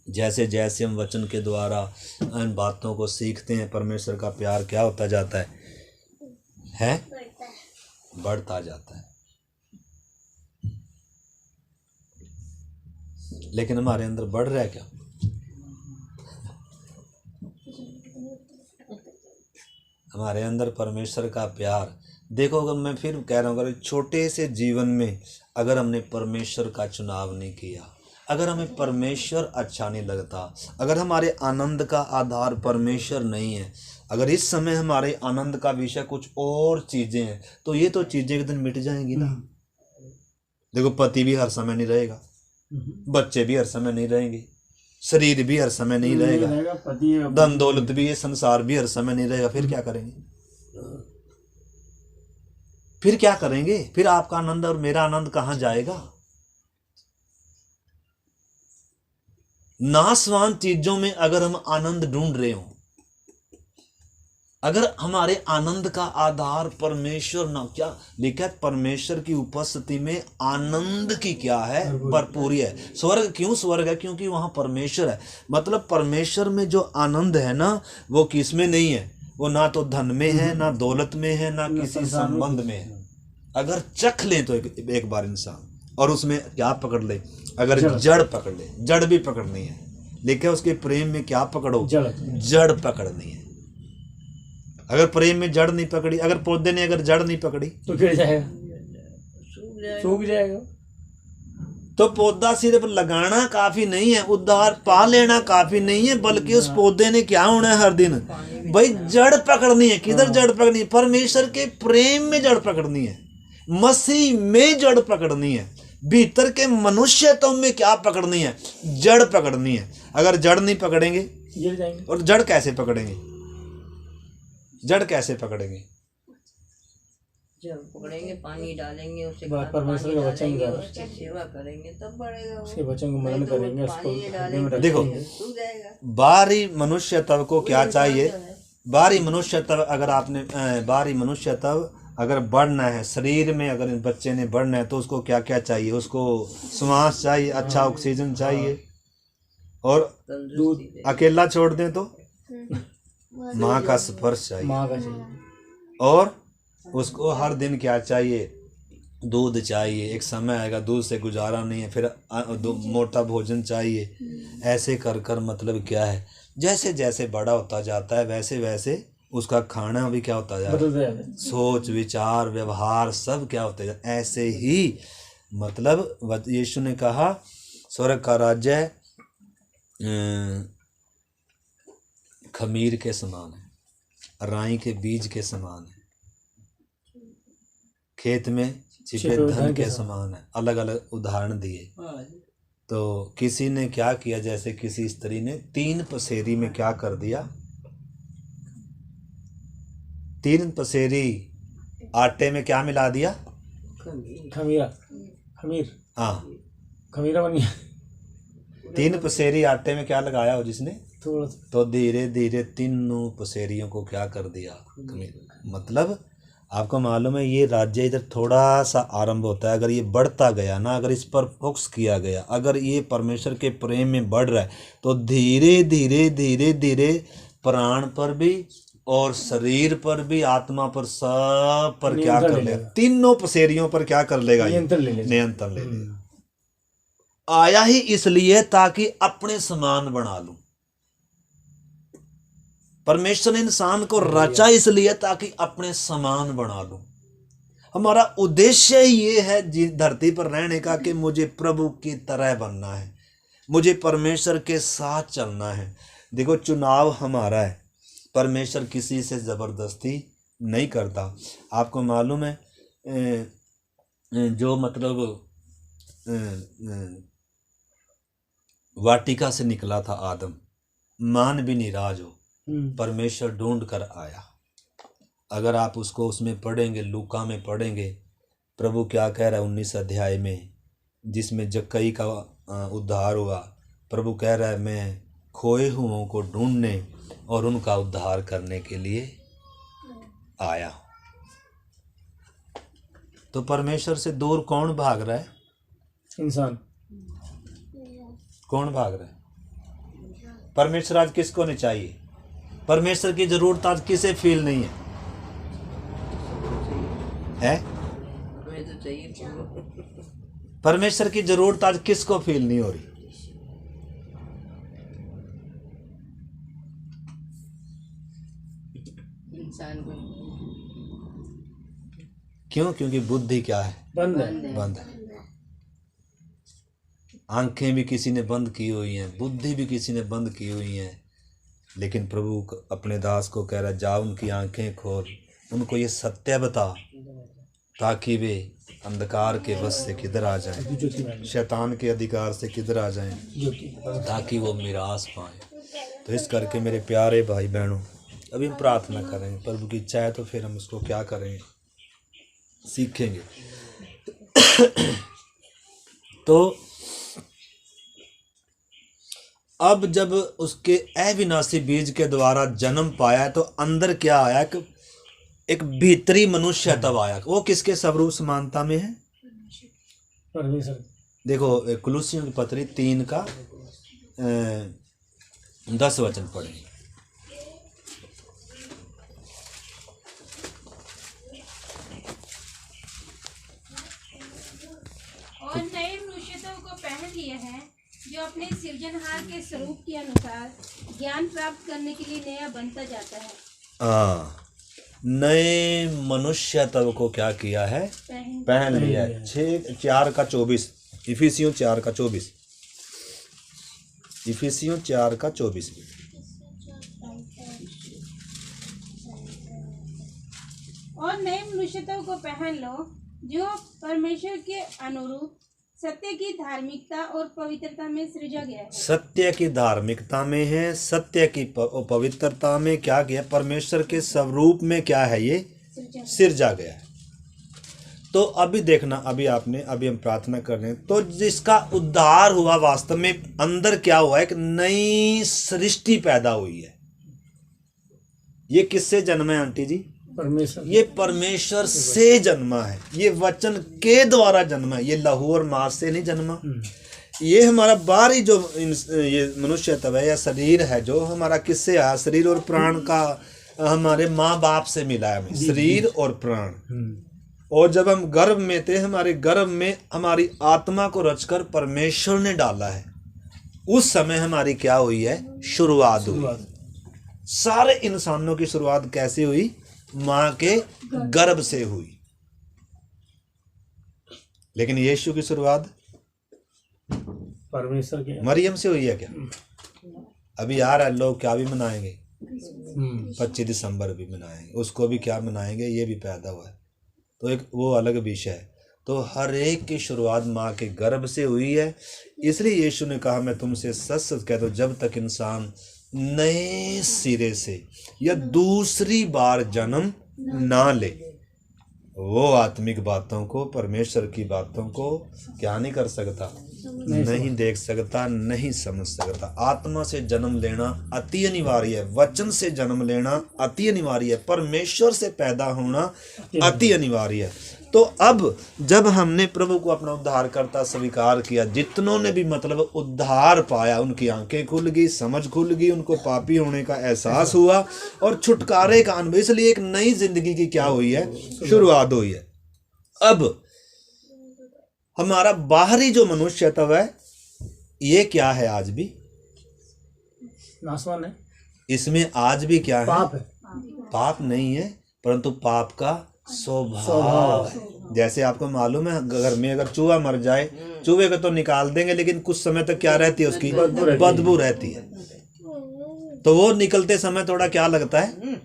A: जैसे जैसे हम वचन के द्वारा इन बातों को सीखते हैं, परमेश्वर का प्यार क्या होता जाता है बढ़ता जाता है। लेकिन हमारे अंदर बढ़ रहा है क्या? हमारे अंदर परमेश्वर का प्यार देखो। अगर मैं फिर कह रहा हूँ, अगर छोटे से जीवन में अगर हमने परमेश्वर का चुनाव नहीं किया, अगर हमें परमेश्वर अच्छा नहीं लगता, अगर हमारे आनंद का आधार परमेश्वर नहीं है, अगर इस समय हमारे आनंद का विषय कुछ और चीज़ें हैं, तो ये तो चीज़ें एक दिन मिट जाएंगी ना। देखो पति भी हर समय नहीं रहेगा, बच्चे भी हर समय नहीं रहेंगे, शरीर भी हर समय नहीं रहेगा, धन दौलत भी, ये संसार भी हर समय नहीं रहेगा। फिर क्या करेंगे? फिर क्या करेंगे? फिर आपका आनंद और मेरा आनंद कहाँ जाएगा? नाशवान चीजों में अगर हम आनंद ढूंढ रहे हो, अगर हमारे आनंद का आधार परमेश्वर ना, क्या लिखा है, परमेश्वर की उपस्थिति में आनंद की क्या है, भरपूरी है। स्वर्ग क्यों स्वर्ग है? क्योंकि वहां परमेश्वर है। मतलब परमेश्वर में जो आनंद है ना, वो किस में नहीं है, वो ना तो धन में है, ना दौलत में है, ना किसी संबंध में है। अगर चख ले तो एक बार इंसान, और उसमें क्या पकड़ ले, अगर जड़ पकड़ ले, जड़ भी पकड़नी है। लिखा है उसके प्रेम में क्या पकड़ो, जड़ पकड़नी है। अगर प्रेम में जड़ नहीं पकड़ी, अगर पौधे ने अगर जड़ नहीं पकड़ी
B: तो गिर जाएगा, सूख जाएगा।
A: तो पौधा सिर्फ लगाना काफी नहीं है, उद्धार पा लेना काफी नहीं है, बल्कि उस पौधे ने क्या होना है हर दिन भाई, जड़ पकड़नी है। किधर जड़ पकड़नी है? परमेश्वर के प्रेम में जड़ पकड़नी है, मसीह में जड़ पकड़नी है, भीतर के मनुष्यत्व में क्या पकड़नी है, जड़ पकड़नी है। अगर जड़ नहीं पकड़ेंगे
B: गिर जाएंगे।
A: और जड़ कैसे पकड़ेंगे? जड़ कैसे पकड़ेंगे?
C: जब पकड़ेंगे, पानी डालेंगे, उससे
B: परमेश्वर का वचन डालेंगे,
C: उसकी सेवा करेंगे, तब बढ़ेगा।
B: उसके वचन को मनन करेंगे, उसको
A: देखो बाहरी मनुष्यत्व को क्या चाहिए? बाहरी मनुष्यत्व अगर आपने बाहरी मनुष्यत्व अगर बढ़ना है, शरीर में अगर बच्चे ने बढ़ना है, तो उसको क्या क्या चाहिए? उसको श्वास चाहिए, अच्छा ऑक्सीजन चाहिए, और अकेला छोड़ दें तो माँ का स्पर्श चाहिए, और उसको हर दिन क्या चाहिए? दूध चाहिए। एक समय आएगा दूध से गुजारा नहीं है, फिर मोटा भोजन चाहिए। ऐसे कर कर मतलब क्या है, जैसे जैसे बड़ा होता जाता है वैसे वैसे उसका खाना भी क्या होता जा रहा है, सोच विचार व्यवहार सब क्या होता है। ऐसे ही मतलब यीशु ने कहा स्वर्ग का राज्य खमीर के समान है, राई के बीज के समान है, खेत में छिपे धन के समान है। अलग अलग उदाहरण दिए। तो किसी ने क्या किया, जैसे किसी स्त्री ने 3 पसेरी में क्या कर दिया, 3 पसेरी आटे में क्या मिला दिया?
B: खमीर।
A: हाँ,
B: खमीरा बन गया।
A: 3 पसेरी आटे में क्या लगाया हो जिसने, तो धीरे धीरे 3 पसेरियों को क्या कर दिया, खमीर। मतलब आपको मालूम है ये राज्य इधर थोड़ा सा आरंभ होता है, अगर ये बढ़ता गया ना, अगर इस पर फोकस किया गया, अगर ये परमेश्वर के प्रेम में बढ़ रहा है, तो धीरे धीरे धीरे धीरे प्राण पर भी और शरीर पर भी, आत्मा पर, सब पर क्या कर लेगा? 3 पसेरियों पर क्या कर लेगा? नियंत्रण ले लेगा। आया ही इसलिए ताकि अपने समान बना लूं। परमेश्वर ने इंसान को रचा इसलिए ताकि अपने समान बना लूं। हमारा उद्देश्य ये है धरती पर रहने का कि मुझे प्रभु की तरह बनना है, मुझे परमेश्वर के साथ चलना है। देखो चुनाव हमारा है, परमेश्वर किसी से जबरदस्ती नहीं करता। आपको मालूम है जो मतलब वाटिका से निकला था आदम, मान भी निराज हो, परमेश्वर ढूंढ कर आया। अगर आप उसको उसमें पढ़ेंगे, लूका में पढ़ेंगे, प्रभु क्या कह रहा है 19 अध्याय में, जिसमें जक्कई का उद्धार हुआ। प्रभु कह रहा है मैं खोए हुओं को ढूंढने और उनका उद्धार करने के लिए आया। तो परमेश्वर से दूर कौन भाग रहा है?
B: इंसान।
A: कौन भाग रहा है? परमेश्वर आज किसको नहीं चाहिए? परमेश्वर की जरूरत आज किसे फील नहीं है?
C: हमें तो चाहिए पूरा।
A: परमेश्वर की जरूरत आज किसको फील नहीं हो रही?
C: इंसान को
A: क्यों? क्योंकि बुद्धि क्या है?
B: बंद है।
A: बंद है। आंखें भी किसी ने बंद की हुई हैं, बुद्धि भी किसी ने बंद की हुई है। लेकिन प्रभु अपने दास को कह रहा है, जा उनकी आंखें खोल, उनको ये सत्य बता, ताकि वे अंधकार के वश से किधर आ जाएं, शैतान के अधिकार से किधर आ जाएं, ताकि वो मिरास पाएं। तो इस करके मेरे प्यारे भाई बहनों, अभी हम प्रार्थना करेंगे, प्रभु की इच्छा है तो फिर हम उसको क्या करेंगे, सीखेंगे। तो अब जब उसके अविनाशी बीज के द्वारा जन्म पाया तो अंदर क्या आया कि एक भीतरी मनुष्य तब आया। वो किसके स्वरूप समानता में है?
B: परमेश्वर।
A: देखो कुलुसियों की पत्री 3 का 10 वचन पढ़ेंगे।
D: और नए मनुष्यत्व को पहन लिए हैं, जो अपने सृजनहार के स्वरूप के अनुसार ज्ञान प्राप्त करने के लिए नया बनता जाता है।
A: नए मनुष्यत्व को क्या किया है? पहन लिया है। 4 का 24, इफिसियों 4 का 24, इफिसियों 4 का 24।
D: और नए मनुष्यत्व को पहन लो, जो परमेश्वर के अनुरूप सत्य की धार्मिकता और पवित्रता में सृजा गया है।
A: सत्य की धार्मिकता में है, सत्य की पवित्रता में क्या किया? परमेश्वर के स्वरूप में क्या है? ये सिरजा गया है। तो अभी देखना, अभी हम प्रार्थना कर रहे हैं, तो जिसका उद्धार हुआ वास्तव में अंदर क्या हुआ? एक नई सृष्टि पैदा हुई है। ये किससे जन्मा है आंटी जी?
B: परमेश्वर।
A: ये परमेश्वर से जन्मा है, ये वचन के द्वारा जन्मा है, ये लहू और मांस से नहीं जन्मा। ये हमारा बाहरी जो ये मनुष्यत्व है या शरीर है, जो हमारा किससे आया? शरीर और प्राण का हमारे माँ बाप से मिला है हमें, शरीर और प्राण। और जब हम गर्भ में थे, हमारे गर्भ में हमारी आत्मा को रचकर परमेश्वर ने डाला है। उस समय हमारी क्या हुई है? शुरुआत हुई। सारे इंसानों की शुरुआत कैसे हुई? माँ के गर्भ से हुई। लेकिन यीशु की शुरुआत
B: परमेश्वर के
A: मरियम से हुई है क्या? अभी आ रहा है, लोग क्या भी मनाएंगे, 25 दिसंबर भी मनाएंगे, उसको भी क्या मनाएंगे, ये भी पैदा हुआ है, तो एक वो अलग विषय है। तो हर एक की शुरुआत माँ के गर्भ से हुई है। इसलिए यीशु ने कहा, मैं तुमसे सच सच कहता हूं, जब तक इंसान नए सिरे से या दूसरी बार जन्म ना ले, वो आत्मिक बातों को, परमेश्वर की बातों को क्या नहीं कर सकता? नहीं देख सकता, नहीं समझ सकता। आत्मा से जन्म लेना अति अनिवार्य है, वचन से जन्म लेना अति अनिवार्य है, परमेश्वर से पैदा होना अति अनिवार्य है। तो अब जब हमने प्रभु को अपना उद्धारकर्ता स्वीकार किया, जितनों ने भी मतलब उद्धार पाया, उनकी आंखें खुल गई, समझ खुल गई, उनको पापी होने का एहसास हुआ और छुटकारे का अनुभव। इसलिए एक नई जिंदगी की क्या हुई है? शुरुआत हुई है। अब हमारा बाहरी जो मनुष्यत्व है, ये क्या है? आज भी
B: नासवान है।
A: इसमें आज भी क्या है?
B: पाप है।
A: पाप नहीं है, परंतु पाप का स्वभाव है। जैसे आपको मालूम है, घर में अगर चूहा मर जाए, चूहे को तो निकाल देंगे, लेकिन कुछ समय तक क्या रहती है? उसकी बदबू रहती है। तो वो निकलते समय थोड़ा क्या लगता है?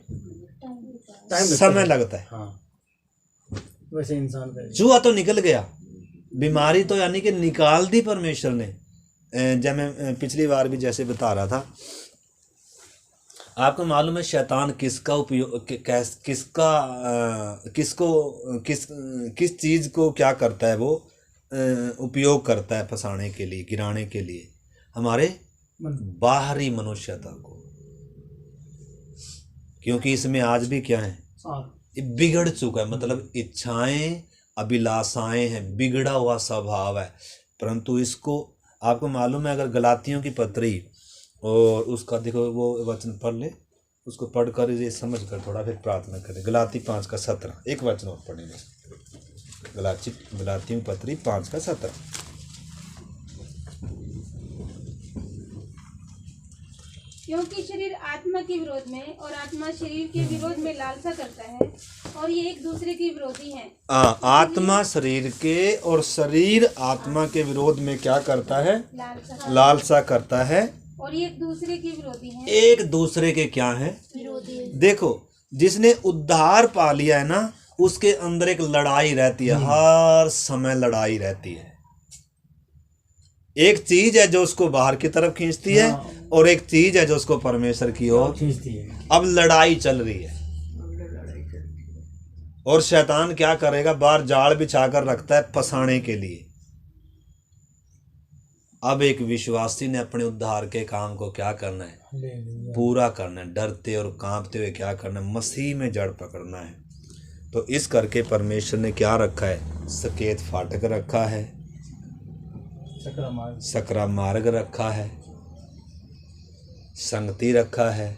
A: समय लगता है।
B: वैसे इंसान का
A: चूहा तो निकल गया, बीमारी तो यानी कि निकाल दी परमेश्वर ने। जब मैं पिछली बार भी जैसे बता रहा था, आपको मालूम है शैतान किसका उपयोग किस चीज़ को क्या करता है, वो उपयोग करता है फंसाने के लिए, गिराने के लिए हमारे बाहरी मनुष्यता को। क्योंकि इसमें आज भी क्या है, ये बिगड़ चुका है, मतलब इच्छाएं अभिलाषाएं हैं, बिगड़ा हुआ स्वभाव है। परंतु इसको आपको मालूम है, अगर गलातियों की पत्री और उसका देखो वो वचन पढ़ ले, उसको पढ़कर ये समझ कर थोड़ा फिर प्रार्थना करें। गलाती 5:17, एक वचन और पढ़ेंगे। गलातियों की पत्री 5:17।
D: क्योंकि शरीर आत्मा के विरोध में और आत्मा शरीर के विरोध में लालसा करता है, और ये एक दूसरे के विरोधी हैं।
A: आत्मा शरीर के और शरीर आत्मा के विरोध में क्या करता है, लालसा करता है,
D: और ये एक दूसरे के विरोधी हैं।
A: एक दूसरे के क्या है, विरोधी। देखो, जिसने उद्धार पा लिया है ना, उसके अंदर एक लड़ाई रहती है, हर समय लड़ाई रहती है। एक चीज है जो उसको बाहर की तरफ खींचती है, और एक चीज है जो उसको परमेश्वर की ओर खींचती है। अब लड़ाई चल रही है, और शैतान क्या करेगा, बाहर जाल बिछाकर रखता है फंसाने के लिए। अब एक विश्वासी ने अपने उद्धार के काम को क्या करना है, पूरा करना है। डरते और कांपते हुए क्या करना है, मसीह में जड़ पकड़ना है। तो इस करके परमेश्वर ने क्या रखा है, सकेत फाटक रखा है, सकरा मार्ग रखा है, संगति रखा है,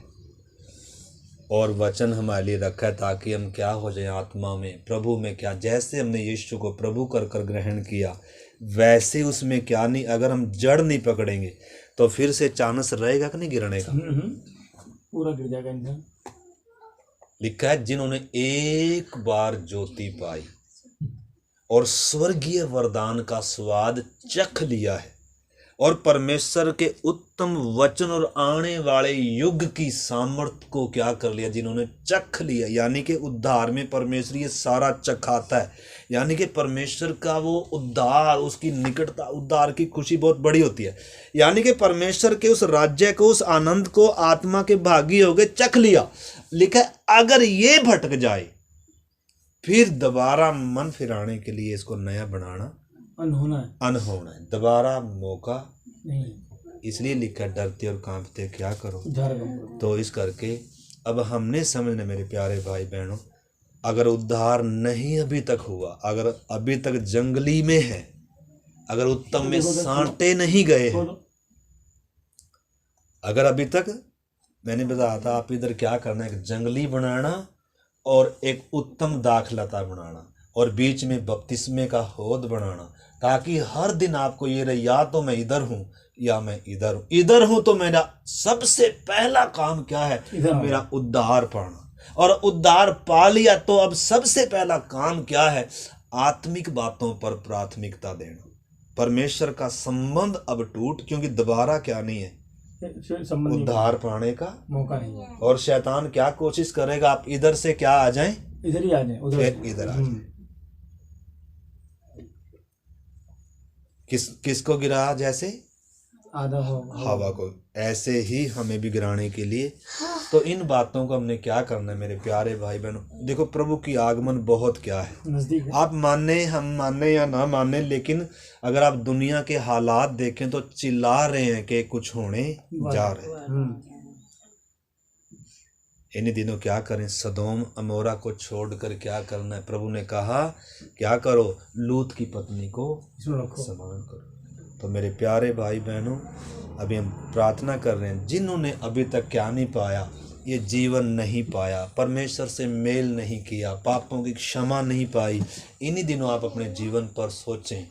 A: और वचन हमारे लिए रखा है, ताकि हम क्या हो जाए, आत्मा में, प्रभु में क्या, जैसे हमने यीशु को प्रभु कर ग्रहण किया, वैसे उसमें क्या नहीं, अगर हम जड़ नहीं पकड़ेंगे तो फिर से चांस रहेगा कि नहीं गिरने का,
B: पूरा गिर जाएगा इंसान।
A: लिखा है, जिन्होंने एक बार ज्योति पाई और स्वर्गीय वरदान का स्वाद चख लिया है, और परमेश्वर के उत्तम वचन और आने वाले युग की सामर्थ्य को क्या कर लिया, जिन्होंने चख लिया। यानी कि उद्धार में परमेश्वर ये सारा चखाता है, यानी कि परमेश्वर का वो उद्धार, उसकी निकटता, उद्धार की खुशी बहुत बड़ी होती है। यानी कि परमेश्वर के उस राज्य को, उस आनंद को आत्मा के भागी हो गए, चख लिया। लिखा है, अगर ये भटक जाए फिर दोबारा मन फिराने के लिए इसको नया बनाना अनहोना है, दोबारा मौका नहीं। इसलिए लिखा, डरते और कांपते क्या करो। तो इस करके अब हमने समझना मेरे प्यारे भाई बहनों, अगर उद्धार नहीं अभी तक हुआ, अगर अभी तक जंगली में है, अगर उत्तम में सांटे नहीं गए हैं, अगर अभी तक, मैंने बताया था आप इधर क्या करना है, एक जंगली बनाना और एक उत्तम दाखलता बनाना, और बीच में बपतिस्मे का हौद बनाना, ताकि हर दिन आपको ये रहे, या तो मैं इधर हूँ या मैं इधर हूँ। इधर हूँ तो मेरा सबसे पहला काम क्या है, मेरा उद्धार पाना, और उद्धार पा लिया तो अब सबसे पहला काम क्या है, आत्मिक बातों पर प्राथमिकता देना। परमेश्वर का संबंध अब टूट, क्योंकि दोबारा क्या नहीं है, उद्धार पाने का मौका नहीं है। और शैतान क्या कोशिश करेगा, आप इधर से क्या आ जाएं, इधर ही आ जाएं, उधर इधर आ जाएं। किसको गिरा, जैसे हवा को, ऐसे ही हमें भी गिराने के लिए। तो इन बातों को हमने क्या करना है मेरे प्यारे भाई बहनों। देखो, प्रभु की आगमन बहुत क्या है, नजदीक है। आप माने, हम माने या ना माने, लेकिन अगर आप दुनिया के हालात देखें तो चिल्ला रहे हैं कि कुछ होने जा रहे हैं। इन दिनों क्या करें, सदोम अमोरा को छोड़कर क्या करना है, प्रभु ने कहा क्या करो, लूत की पत्नी को समान करो। तो मेरे प्यारे भाई बहनों, अभी हम प्रार्थना कर रहे हैं, जिन्होंने अभी तक क्या नहीं पाया, ये जीवन नहीं पाया, परमेश्वर से मेल नहीं किया, पापों की क्षमा नहीं पाई, इन्हीं दिनों आप अपने जीवन पर सोचें।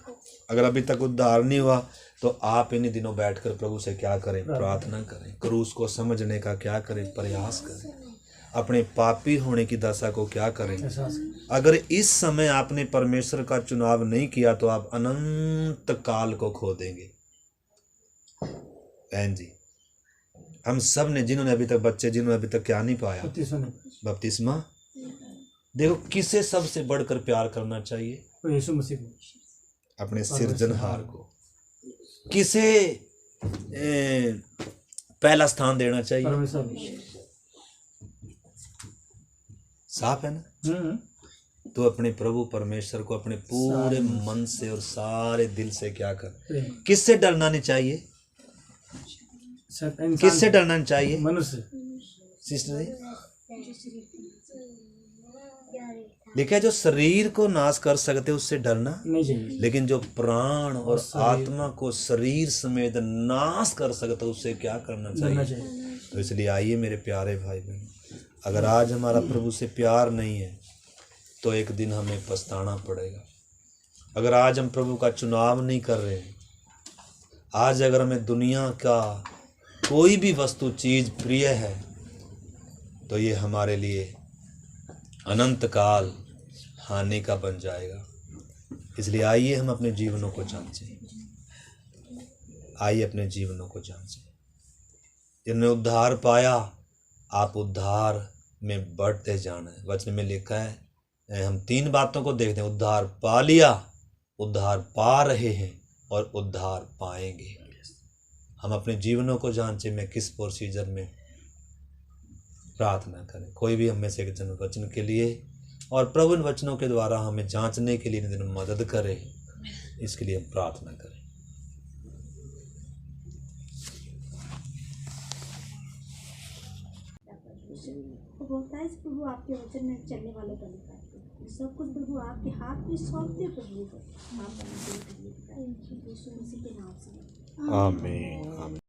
A: अगर अभी तक उद्धार नहीं हुआ तो आप इन्हीं दिनों बैठकर प्रभु से क्या करें, प्रार्थना करें, क्रूस को समझने का क्या करें, प्रयास करें, अपने पापी होने की दशा को क्या करें। अगर इस समय आपने परमेश्वर का चुनाव नहीं किया तो आप अनंत काल को खो देंगे। बहन जी, हम सब ने, जिन्होंने अभी तक, बच्चे जिन्होंने अभी तक क्या नहीं पाया, बपतिस्मा, देखो किसे सबसे बढ़कर प्यार करना चाहिए?
B: तो यीशु मसीह को।
A: अपने सिरजनहार को। किसे पहला स्थान देना चाहिए?
B: परमेश्वर।
A: साफ है ना? तो अपने प्रभु परमेश्वर को अपने पूरे मन से और सारे दिल से क्या कर। किससे डरना नहीं चाहिए? किससे डरना नहीं चाहिए?
B: मनुष्य।
A: सिस्टर जी देखिए, जो शरीर को नाश कर सकते उससे डरना
B: नहीं चाहिए,
A: लेकिन जो प्राण और आत्मा को शरीर समेत नाश कर सकता उससे क्या करना चाहिए? तो इसलिए आइए मेरे प्यारे भाई बहन, अगर आज हमारा प्रभु से प्यार नहीं है तो एक दिन हमें पछताना पड़ेगा। अगर आज हम प्रभु का चुनाव नहीं कर रहे हैं, आज अगर हमें दुनिया का कोई भी वस्तु चीज़ प्रिय है तो ये हमारे लिए अनंत काल हानि का बन जाएगा। इसलिए आइए हम अपने जीवनों को जांचें, आइए अपने जीवनों को जांचें। जिन्होंने उद्धार पाया, आप उद्धार में बढ़ते जाना है। वचन में लिखा है, हम 3 बातों को देखते हैं, उद्धार पा लिया, उद्धार पा रहे हैं और उद्धार पाएंगे। हम अपने जीवनों को जांचें, मैं किस प्रोसीजर में प्रार्थना करें। कोई भी हमें से एक जन वचन के लिए और प्रभु इन वचनों के द्वारा हमें जांचने के लिए इन दिनों मदद करे, इसके लिए हम प्रार्थना करें।
E: वो बोलता है प्रभु आपके वचन में चलने वाले बने पाते हैं, सब कुछ प्रभु आपके हाथ में सौंपते प्रभु को आप यीशु मसीह के नाम से।
A: आमीन।